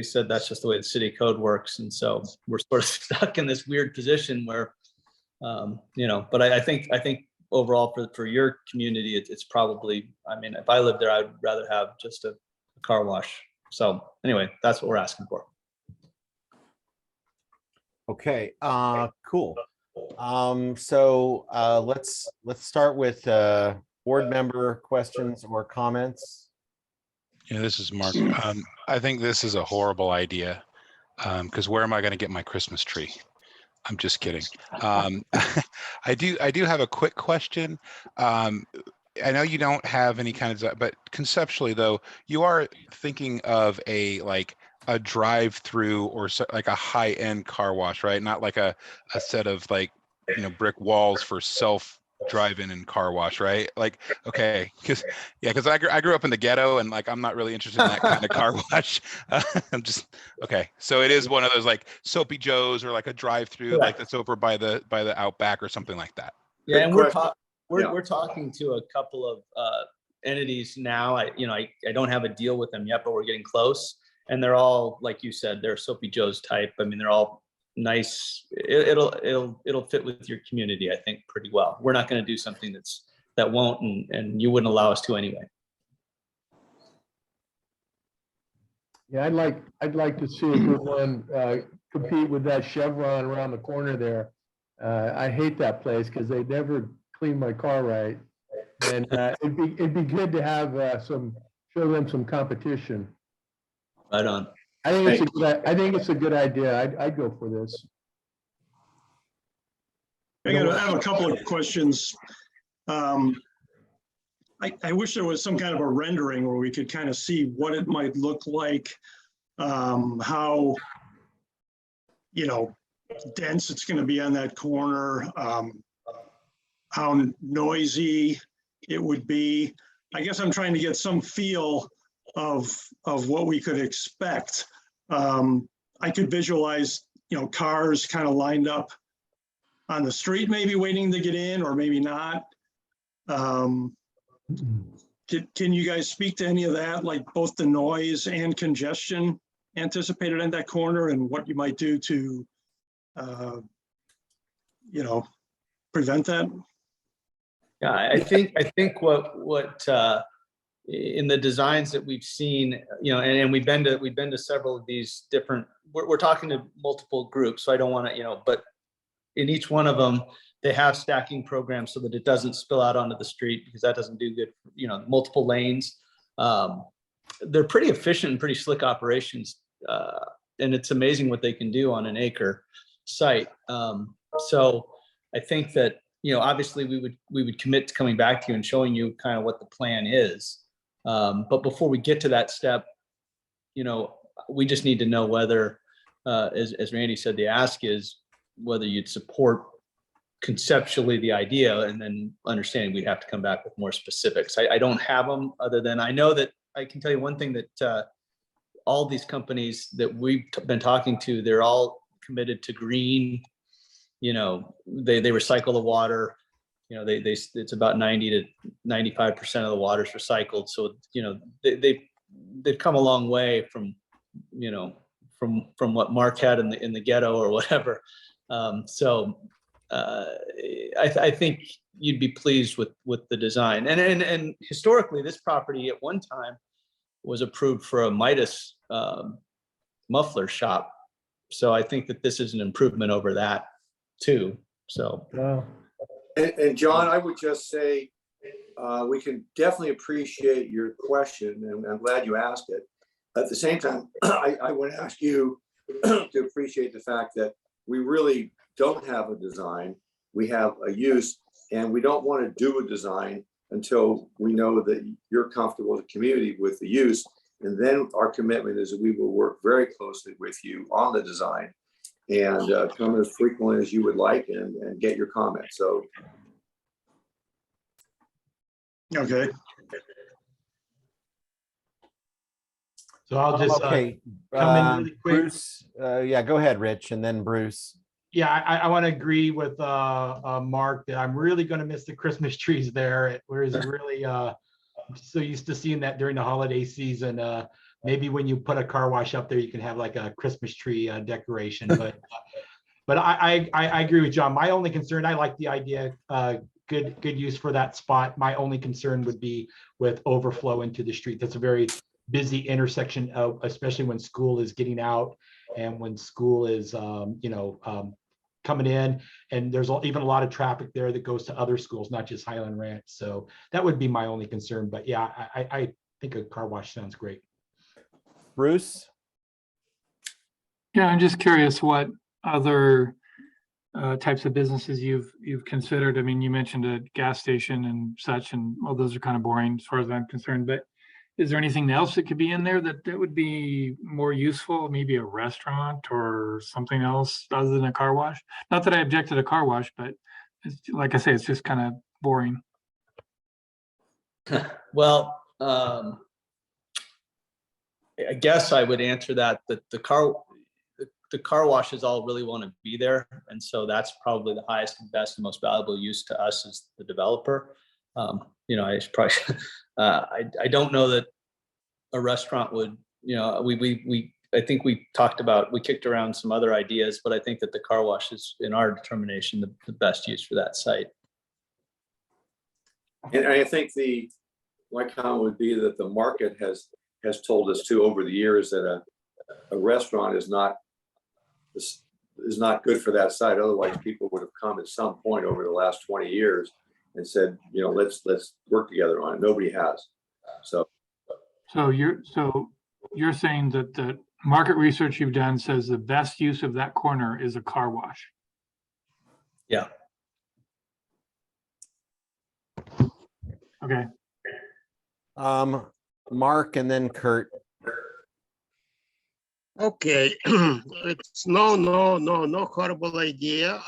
said that's just the way the city code works, and so we're sort of stuck in this weird position where, But I think overall for your community, it's probably, I mean, if I lived there, I'd rather have just a car wash. So anyway, that's what we're asking for. Okay, cool. So let's start with board member questions or comments. Yeah, this is Mark. I think this is a horrible idea, because where am I going to get my Christmas tree? I'm just kidding. I do have a quick question. I know you don't have any kind of, but conceptually though, you are thinking of a drive-through or like a high-end car wash, right? Not like a set of brick walls for self drive-in and car wash, right? Like, okay, because I grew up in the ghetto, and I'm not really interested in that kind of car wash. I'm just okay. So it is one of those like Soapy Joe's or like a drive-through, like that's over by the Outback or something like that. Yeah, and we're talking to a couple of entities now. I don't have a deal with them yet, but we're getting close, and they're all, like you said, they're Soapy Joe's type. I mean, they're all nice. It'll fit with your community, I think, pretty well. We're not going to do something that won't, and you wouldn't allow us to anyway. Yeah, I'd like to see a good one compete with that Chevron around the corner there. I hate that place because they never clean my car right, and it'd be good to have show them some competition. Right on. I think it's a good idea. I'd go for this. I have a couple of questions. I wish there was some kind of a rendering where we could kind of see what it might look like, how dense it's going to be on that corner, how noisy it would be. I guess I'm trying to get some feel of what we could expect. I could visualize, cars kind of lined up on the street, maybe waiting to get in, or maybe not. Can you guys speak to any of that, like both the noise and congestion anticipated in that corner, and what you might do to, prevent that? Yeah, I think what in the designs that we've seen, and we've been to several of these different. We're talking to multiple groups, so I don't want to, but in each one of them, they have stacking programs so that it doesn't spill out onto the street, because that doesn't do good. Multiple lanes. They're pretty efficient and pretty slick operations, and it's amazing what they can do on an acre site. So I think that, obviously we would commit to coming back to you and showing you kind of what the plan is. But before we get to that step, we just need to know whether, as Randy said, the ask is whether you'd support conceptually the idea, and then understanding we'd have to come back with more specifics. I don't have them, other than I know that I can tell you one thing, that all these companies that we've been talking to, they're all committed to green. They recycle the water. It's about 90 to 95% of the water is recycled. So they've come a long way from what Mark had in the ghetto or whatever. So I think you'd be pleased with the design. And historically, this property at one time was approved for a Midas muffler shop. So I think that this is an improvement over that too. So. Wow. And John, I would just say, we can definitely appreciate your question, and I'm glad you asked it. At the same time, I would ask you to appreciate the fact that we really don't have a design. We have a use, and we don't want to do a design until we know that you're comfortable as a community with the use. And then our commitment is that we will work very closely with you on the design, and come as frequently as you would like, and get your comments. So. Okay. So I'll just okay. come in really quick. Bruce, yeah, go ahead, Rich, and then Bruce. Yeah, I want to agree with Mark that I'm really going to miss the Christmas trees there. Whereas really I'm so used to seeing that during the holiday season. Maybe when you put a car wash up there, you can have like a Christmas tree decoration. But I agree with John. My only concern, I like the idea, good use for that spot. My only concern would be with overflow into the street. That's a very busy intersection, especially when school is getting out and when school is coming in, and there's even a lot of traffic there that goes to other schools, not just Highland Ranch. So that would be my only concern. But yeah, I think a car wash sounds great. Bruce? Yeah, I'm just curious what other types of businesses you've considered. I mean, you mentioned a gas station and such, and all those are kind of boring as far as I'm concerned. But is there anything else that could be in there that would be more useful? Maybe a restaurant or something else other than a car wash? Not that I object to the car wash, but it's, like I say, it's just kind of boring. Well, I guess I would answer that the car washes all really want to be there, and so that's probably the highest and best and most valuable use to us as the developer. I probably I don't know that a restaurant would. I think we kicked around some other ideas, but I think that the car wash is, in our determination, the best use for that site. And I think my comment would be that the market has told us too over the years that a restaurant is not good for that site. Otherwise, people would have come at some point over the last 20 years and said, let's work together on it. Nobody has. So you're saying that the market research you've done says the best use of that corner is a car wash. Yeah. Okay. Mark and then Kurt. Okay, it's no horrible idea.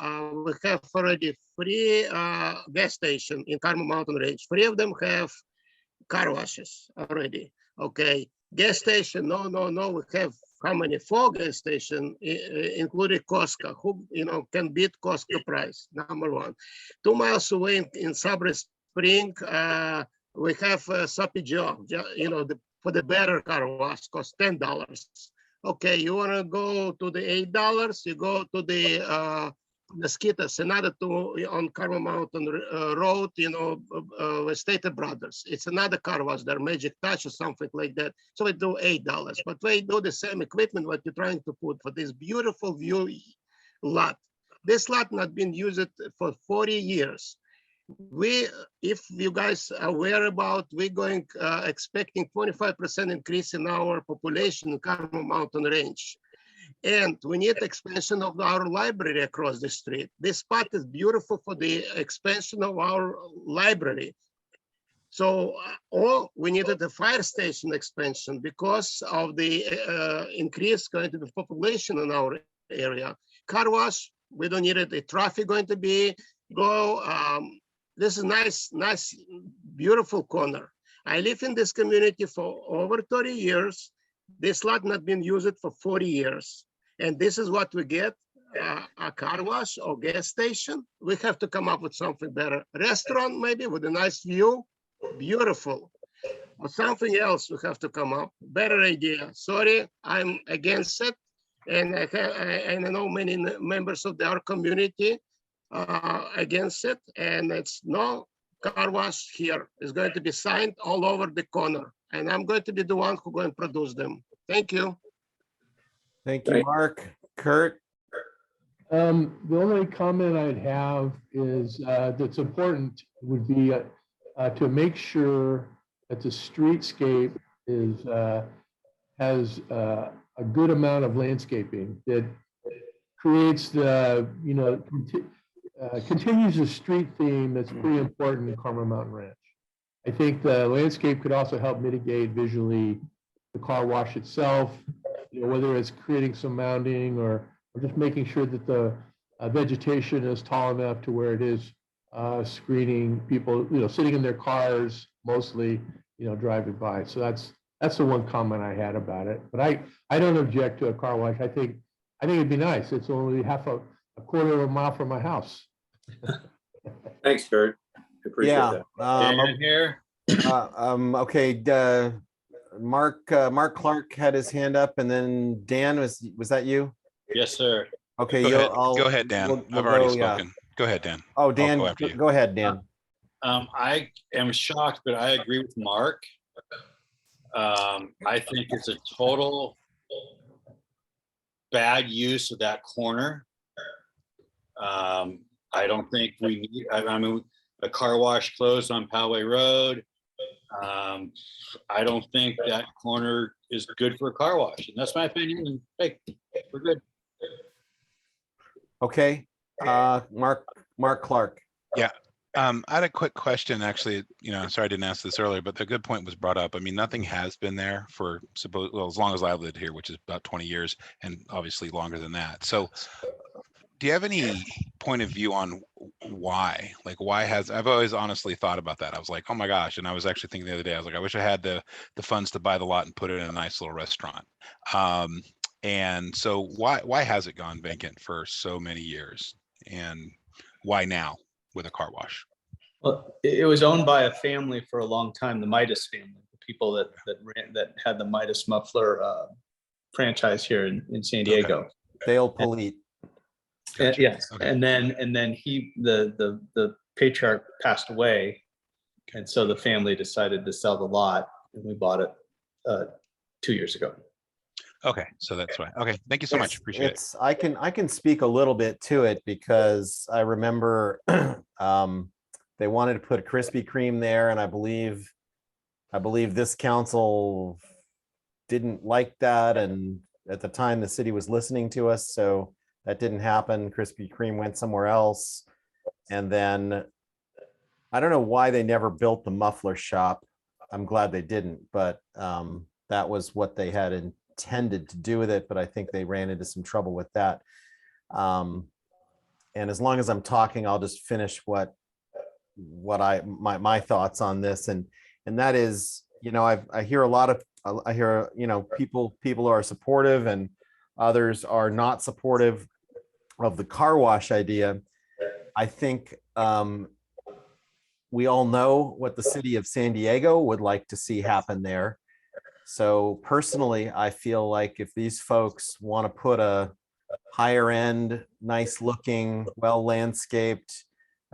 We have already 3 gas stations in Carmel Mountain Range. 3 of them have car washes already. Okay, gas station, no. We have how many 4 gas station, including Costco, who, can beat Costco price, number 1. 2 miles away in Sabre Spring, we have Soppy Joe, for the better car wash, cost $10. Okay, you want to go to the $8, you go to the Skittles, another 2 on Carmel Mountain Road, with Stater Brothers. It's another car wash, their Magic Touch or something like that. So we do $8, but we do the same equipment what you're trying to put for this beautiful view lot. This lot not been used for 40 years. If you guys are aware about, we're going expecting 25% increase in our population in Carmel Mountain Range. And we need expansion of our library across the street. This spot is beautiful for the expansion of our library. So, or we needed a fire station expansion because of the increase going to the population in our area. Car wash, we don't need it. The traffic going to be this is nice, beautiful corner. I live in this community for over 30 years. This lot not been used for 40 years. And this is what we get, a car wash or gas station. We have to come up with something better. Restaurant maybe with a nice view, beautiful. Or something else we have to come up, better idea. Sorry, I'm against it. And I know many members of our community against it. And it's no car wash here. It's going to be signed all over the corner. And I'm going to be the one who going to produce them. Thank you. Thank you, Mark. Kurt? The only comment I'd have is that's important would be to make sure that the streetscape has a good amount of landscaping that creates the, continues the street theme that's pretty important in Carmel Mountain Ranch. I think the landscape could also help mitigate visually the car wash itself, whether it's creating some mounding or just making sure that the vegetation is tall enough to where it is screening people, sitting in their cars, mostly, driving by. So that's the one comment I had about it. But I don't object to a car wash. I think it'd be nice. It's only a quarter of a mile from my house. Thanks, Kurt. Appreciate that. Dan here. Okay. Mark Clark had his hand up, and then Dan, was that you? Yes, sir. Okay, go ahead, Dan. I've already spoken. Go ahead, Dan. Oh, Dan, go ahead, Dan. I am shocked, but I agree with Mark. I think it's a total bad use of that corner. I don't think we need, I mean, a car wash closed on Poway Road. I don't think that corner is good for a car wash, and that's my opinion. And hey, we're good. Okay, Mark Clark. Yeah, I had a quick question. Actually, sorry I didn't ask this earlier, but the good point was brought up. I mean, nothing has been there for as long as I've lived here, which is about 20 years, and obviously longer than that. So, do you have any point of view on why? Like, why I've always honestly thought about that. I was like, oh my gosh. And I was actually thinking the other day, I was like, I wish I had the funds to buy the lot and put it in a nice little restaurant. And so why has it gone vacant for so many years? And why now with a car wash? Well, it was owned by a family for a long time, the Midas family, the people that had the Midas muffler franchise here in San Diego. Okay. Dale Polite. Gotcha. Yes, okay. and then the patriarch passed away, and so the family decided to sell the lot, and we bought it 2 years ago. Okay, so that's why. Okay, thank you so much. Appreciate it. I can speak a little bit to it because I remember they wanted to put Krispy Kreme there, and I believe this council didn't like that, and at the time the city was listening to us, so that didn't happen. Krispy Kreme went somewhere else. And then I don't know why they never built the muffler shop. I'm glad they didn't, but that was what they had intended to do with it. But I think they ran into some trouble with that. And as long as I'm talking, I'll just finish what my thoughts on this. And that is, I hear a lot of I hear, you know, people are supportive and others are not supportive of the car wash idea. I think we all know what the city of San Diego would like to see happen there. So personally, I feel like if these folks want to put a higher end, nice looking, well landscaped,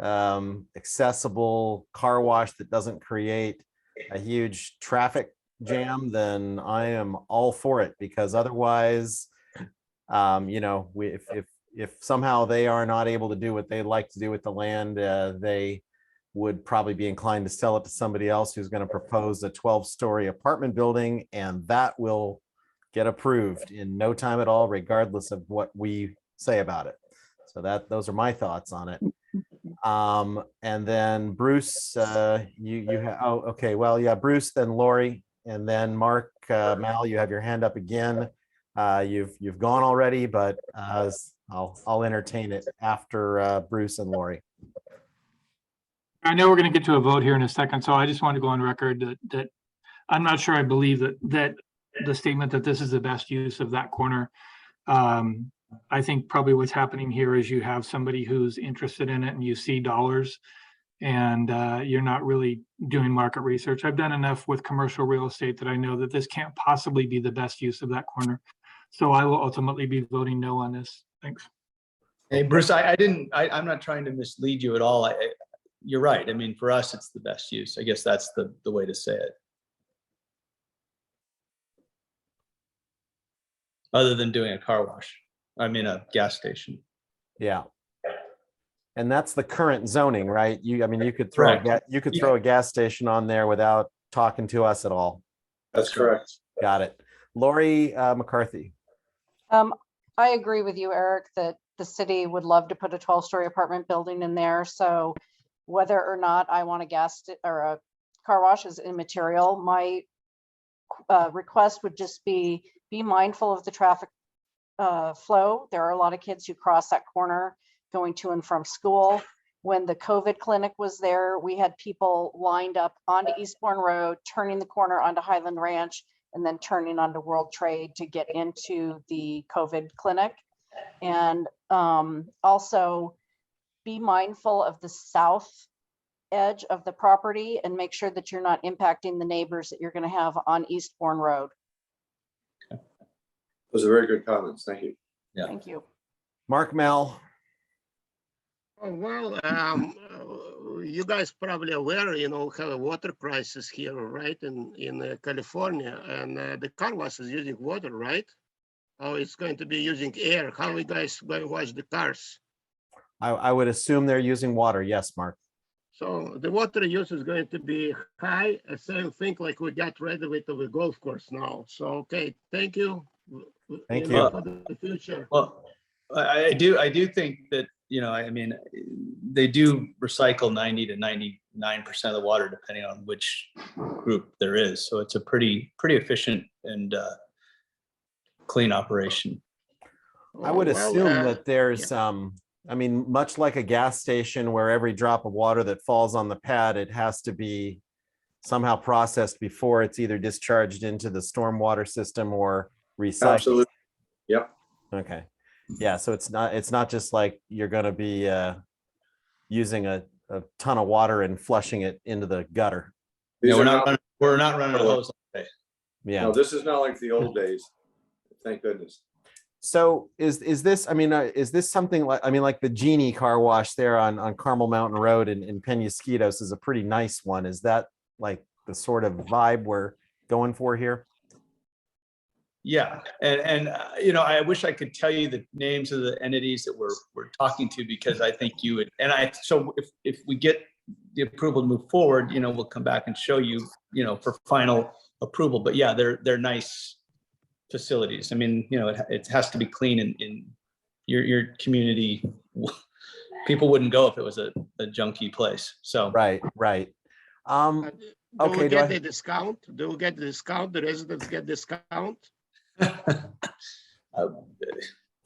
accessible car wash that doesn't create a huge traffic jam, then I am all for it, because otherwise, you know, if somehow they are not able to do what they'd like to do with the land, they would probably be inclined to sell it to somebody else who's going to propose a 12-story apartment building, and that will get approved in no time at all, regardless of what we say about it. So those are my thoughts on it. And then Bruce, oh, okay, well, yeah, Bruce, then Lori, and then Mark, Mal, you have your hand up again. You've gone already, but I'll entertain it after Bruce and Lori. I know we're going to get to a vote here in a second, so I just want to go on record that I'm not sure I believe that the statement that this is the best use of that corner. I think probably what's happening here is you have somebody who's interested in it and you see dollars, and you're not really doing market research. I've done enough with commercial real estate that I know that this can't possibly be the best use of that corner. So I will ultimately be voting no on this. Thanks. Hey, Bruce, I'm not trying to mislead you at all. You're right. I mean, for us, it's the best use. I guess that's the way to say it. Other than doing a car wash, I mean, a gas station. Yeah. And that's the current zoning, right? I mean, you could throw throw a gas station on there without talking to us at all. That's correct. Got it. Lori McCarthy. I agree with you, Eric, that the city would love to put a 12-story apartment building in there. So whether or not I want a a car wash is immaterial. My request would just be mindful of the traffic flow. There are a lot of kids who cross that corner going to and from school. When the COVID clinic was there, we had people lined up onto Eastbourne Road, turning the corner onto Highland Ranch, and then turning onto World Trade to get into the COVID clinic. And also be mindful of the south edge of the property and make sure that you're not impacting the neighbors that you're going to have on Eastbourne Road. Those are very good comments. Thank you. Yeah. Thank you. Mark, Mel. Well, you guys probably aware, you know, have a water crisis here, right, in California, and the car wash is using water, right? Oh, it's going to be using air. How are you guys going to wash the cars? I would assume they're using water. Yes, Mark. So the water use is going to be high. Same thing like we got rid of it of a golf course now. So, okay, thank you. Thank you. For the future. Well, I do think that, you know, I mean, they do recycle 90 to 99% of the water, depending on which group there is. So it's a pretty efficient and clean operation. I would assume that there's I mean, much like a gas station where every drop of water that falls on the pad, it has to be somehow processed before it's either discharged into the stormwater system or recycled. Absolutely. Yep. Okay. Yeah. So it's not just like you're going to be using a ton of water and flushing it into the gutter. Yeah, we're not running a hose all day. Yeah. No, this is not like the old days. Thank goodness. So is this, I mean, is this something like, I mean, like the Genie car wash there on Carmel Mountain Road in Penasquitos is a pretty nice one. Is that like the sort of vibe we're going for here? Yeah, and you know, I wish I could tell you the names of the entities that we're talking to, because I think you would, so if we get the approval to move forward, you know, we'll come back and show you, you know, for final approval. But yeah, they're nice facilities. I mean, you know, it has to be clean in your community. People wouldn't go if it was a junky place. So right. Do Okay. we get the discount? Do we get the discount? The residents get discount?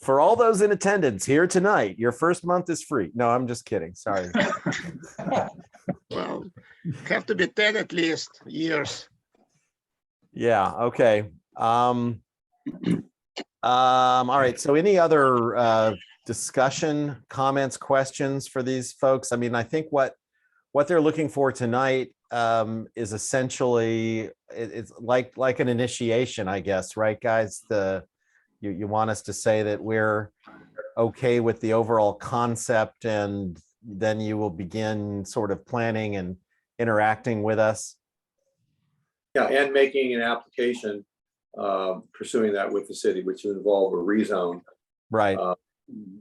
For all those in attendance here tonight, your first month is free. No, I'm just kidding. Sorry. Well, have to be 10 at least years. Yeah, okay. All right, so any other discussion, comments, questions for these folks? I mean, I think what they're looking for tonight is essentially it's like an initiation, I guess, right, guys? You want us to say that we're okay with the overall concept, and then you will begin sort of planning and interacting with us. Yeah, and making an application, pursuing that with the city, which would involve a rezone. Right.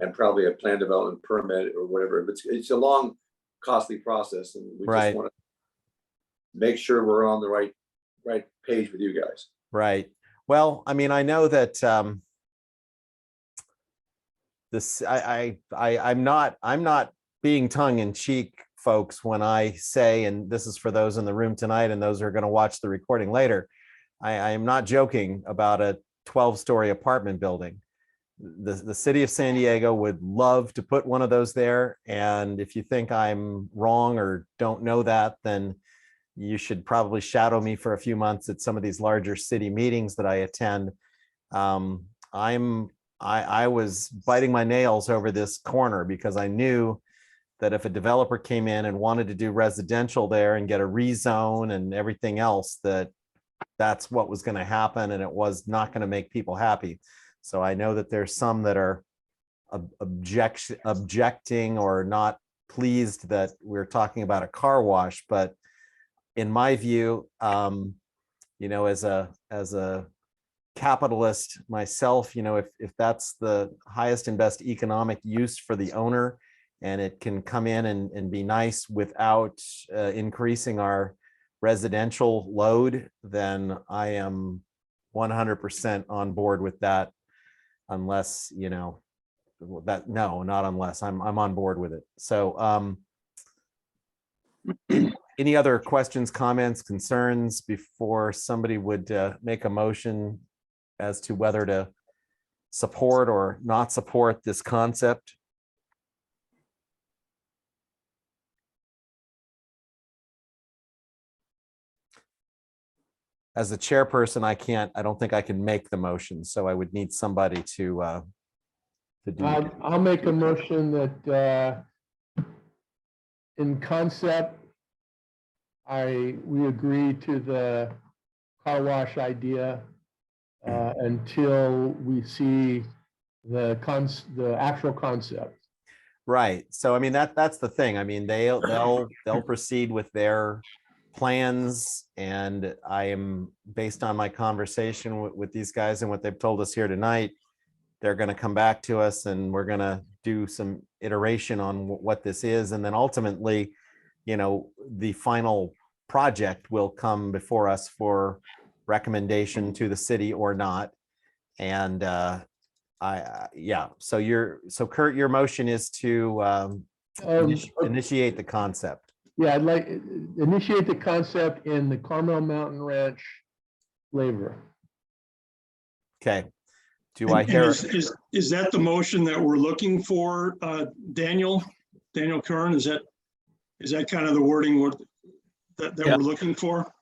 And probably a plan development permit or whatever. But it's a long, costly process, and we just want to make sure we're on the right page with you guys. Right. Well, I mean, I know that I'm not being tongue in cheek, folks, when I say, and this is for those in the room tonight and those who are going to watch the recording later, I am not joking about a 12-story apartment building. The city of San Diego would love to put one of those there. And if you think I'm wrong or don't know that, then you should probably shadow me for a few months at some of these larger city meetings that I attend. I was biting my nails over this corner because I knew that if a developer came in and wanted to do residential there and get a rezone and everything else, that's what was going to happen, and it was not going to make people happy. So I know that there's some that are objecting or not pleased that we're talking about a car wash, but in my view, you know, as a capitalist myself, you know, if that's the highest and best economic use for the owner, and it can come in and be nice without increasing our residential load, then I am 100% on board with that. Unless, you know, that, no, not unless, I'm on board with it. So any other questions, comments, concerns before somebody would make a motion as to whether to support or not support this concept? As the chairperson, I don't think I can make the motion, so I would need somebody to do it. I'll make a motion that in concept, we agree to the car wash idea until we see the actual concept. Right. So I mean, that's the thing. I mean, they'll proceed with their plans, and I am, based on my conversation with these guys and what they've told us here tonight, they're going to come back to us and we're going to do some iteration on what this is, and then ultimately, you know, the final project will come before us for recommendation to the city or not. And yeah, so Kurt, your motion is to initiate the concept. Yeah, I'd like initiate the concept in the Carmel Mountain Ranch flavor. Okay. Do I hear? Is that the motion that we're looking for, Daniel Kern? Is that kind of the wording that we're looking for?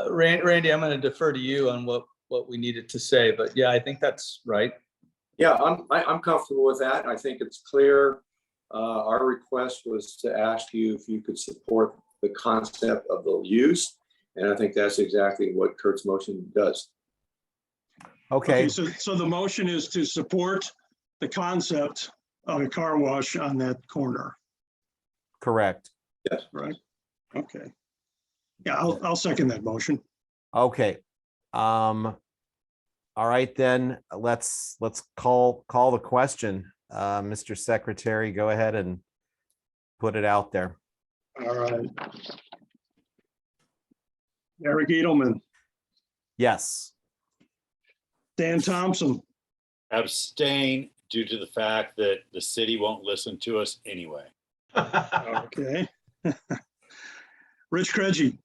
Randy, I'm going to defer to you on what we needed to say, but yeah, I think that's right. Yeah, I'm comfortable with that. I think it's clear. Our request was to ask you if you could support the concept of the use, and I think that's exactly what Kurt's motion does. Okay. So the motion is to support the concept of a car wash on that corner. Correct. Yes. Right. Okay. Yeah, I'll second that motion. Okay. All right, then let's call the question. Mr. Secretary, go ahead and put it out there. All right. Eric Edelman. Yes. Dan Thompson. Abstain due to the fact that the city won't listen to us anyway. Okay. Rich Kregge.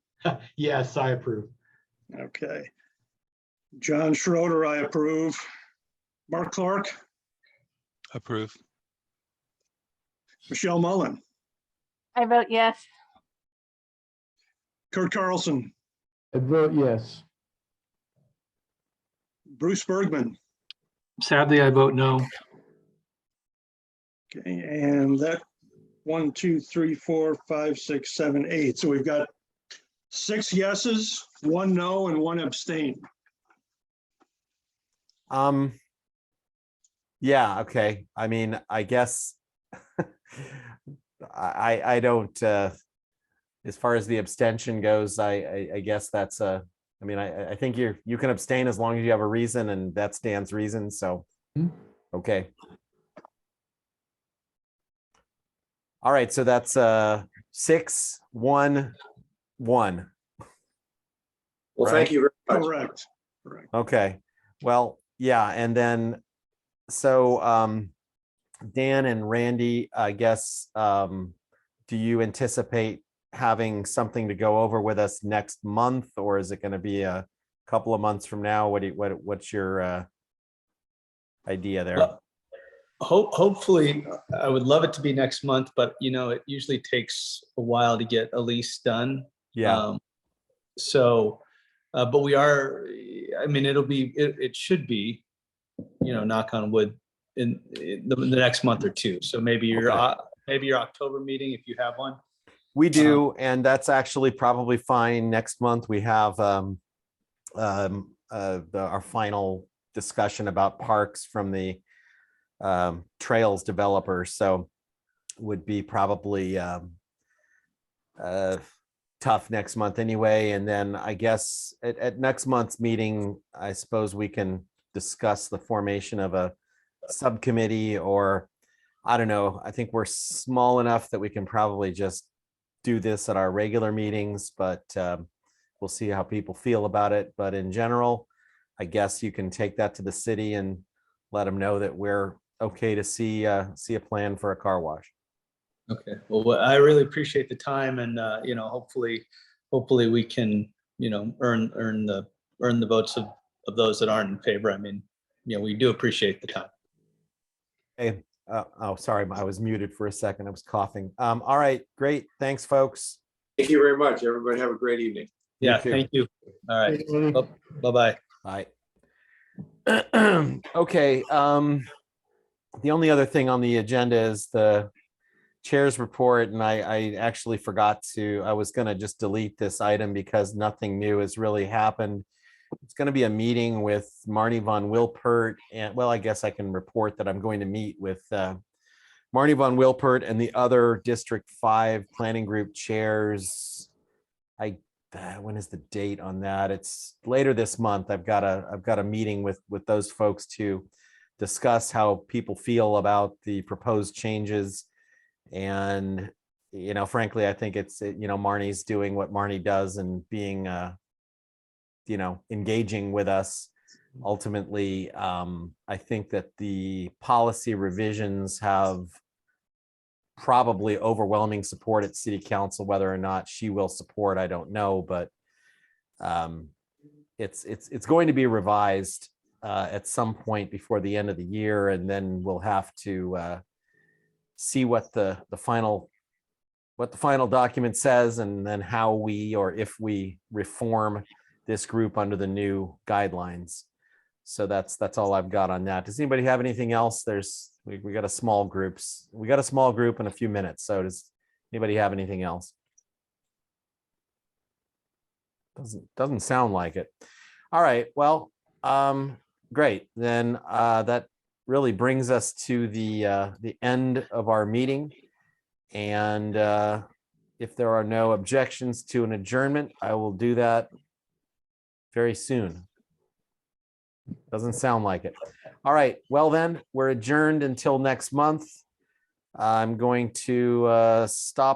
Yes, I approve. Okay. John Schroeder, I approve. Mark Clark. Approve. Michelle Mullen. I vote yes. Kurt Carlson. I vote yes. Bruce Bergman. Sadly, I vote no. Okay, and that 1, 2, 3, 4, 5, 6, 7, 8. So we've got 6 yeses, 1 no, and 1 abstain. Yeah, okay. I mean, I guess I don't as far as the abstention goes, I guess that's I mean, I think you can abstain as long as you have a reason, and that's Dan's reason, so okay. All right, so that's 6, 1, 1. Well, thank you very much. Correct. Correct. Okay, well, yeah, and then so Dan and Randy, I guess, do you anticipate having something to go over with us next month, or is it going to be a couple of months from now? What's your idea there? Well, hopefully, I would love it to be next month, but you know, it usually takes a while to get a lease done. Yeah. But we are, I mean, it should be, you know, knock on wood, in the next month or two. So maybe your October meeting, if you have one. We do, and that's actually probably fine. Next month we have our final discussion about parks from the trails developers. So would be probably tough next month anyway. And then I guess at next month's meeting, I suppose we can discuss the formation of a subcommittee, or I don't know. I think we're small enough that we can probably just do this at our regular meetings, but we'll see how people feel about it. But in general, I guess you can take that to the city and let them know that we're okay to see a plan for a car wash. Okay. Well, I really appreciate the time, and you know, hopefully we can, you know, earn the votes of those that aren't in favor. I mean, you know, we do appreciate the time. Hey, oh, sorry, I was muted for a second. I was coughing. All right, great. Thanks, folks. Thank you very much. Everybody have a great evening. Yeah, thank you. All right. Bye-bye. Bye. Okay. The only other thing on the agenda is the chair's report, and I actually forgot to. I was going to just delete this item because nothing new has really happened. It's going to be a meeting with Marnie von Wilpert, and well, I guess I can report that I'm going to meet with Marnie von Wilpert and the other District 5 planning group chairs. When is the date on that? It's later this month. I've got a meeting with those folks to discuss how people feel about the proposed changes. And you know, frankly, I think it's, you know, Marnie's doing what Marnie does and being you know, engaging with us. Ultimately, I think that the policy revisions have probably overwhelming support at City Council. Whether or not she will support, I don't know, but it's going to be revised at some point before the end of the year, and then we'll have to see what the final document says, and then how we, or if we, reform this group under the new guidelines. So that's all I've got on that. Does anybody have anything else? We got a small group in a few minutes. So does anybody have anything else? Doesn't sound like it. All right, well, great. Then that really brings us to the end of our meeting. And if there are no objections to an adjournment, I will do that very soon. Doesn't sound like it. All right, well then, we're adjourned until next month. I'm going to stop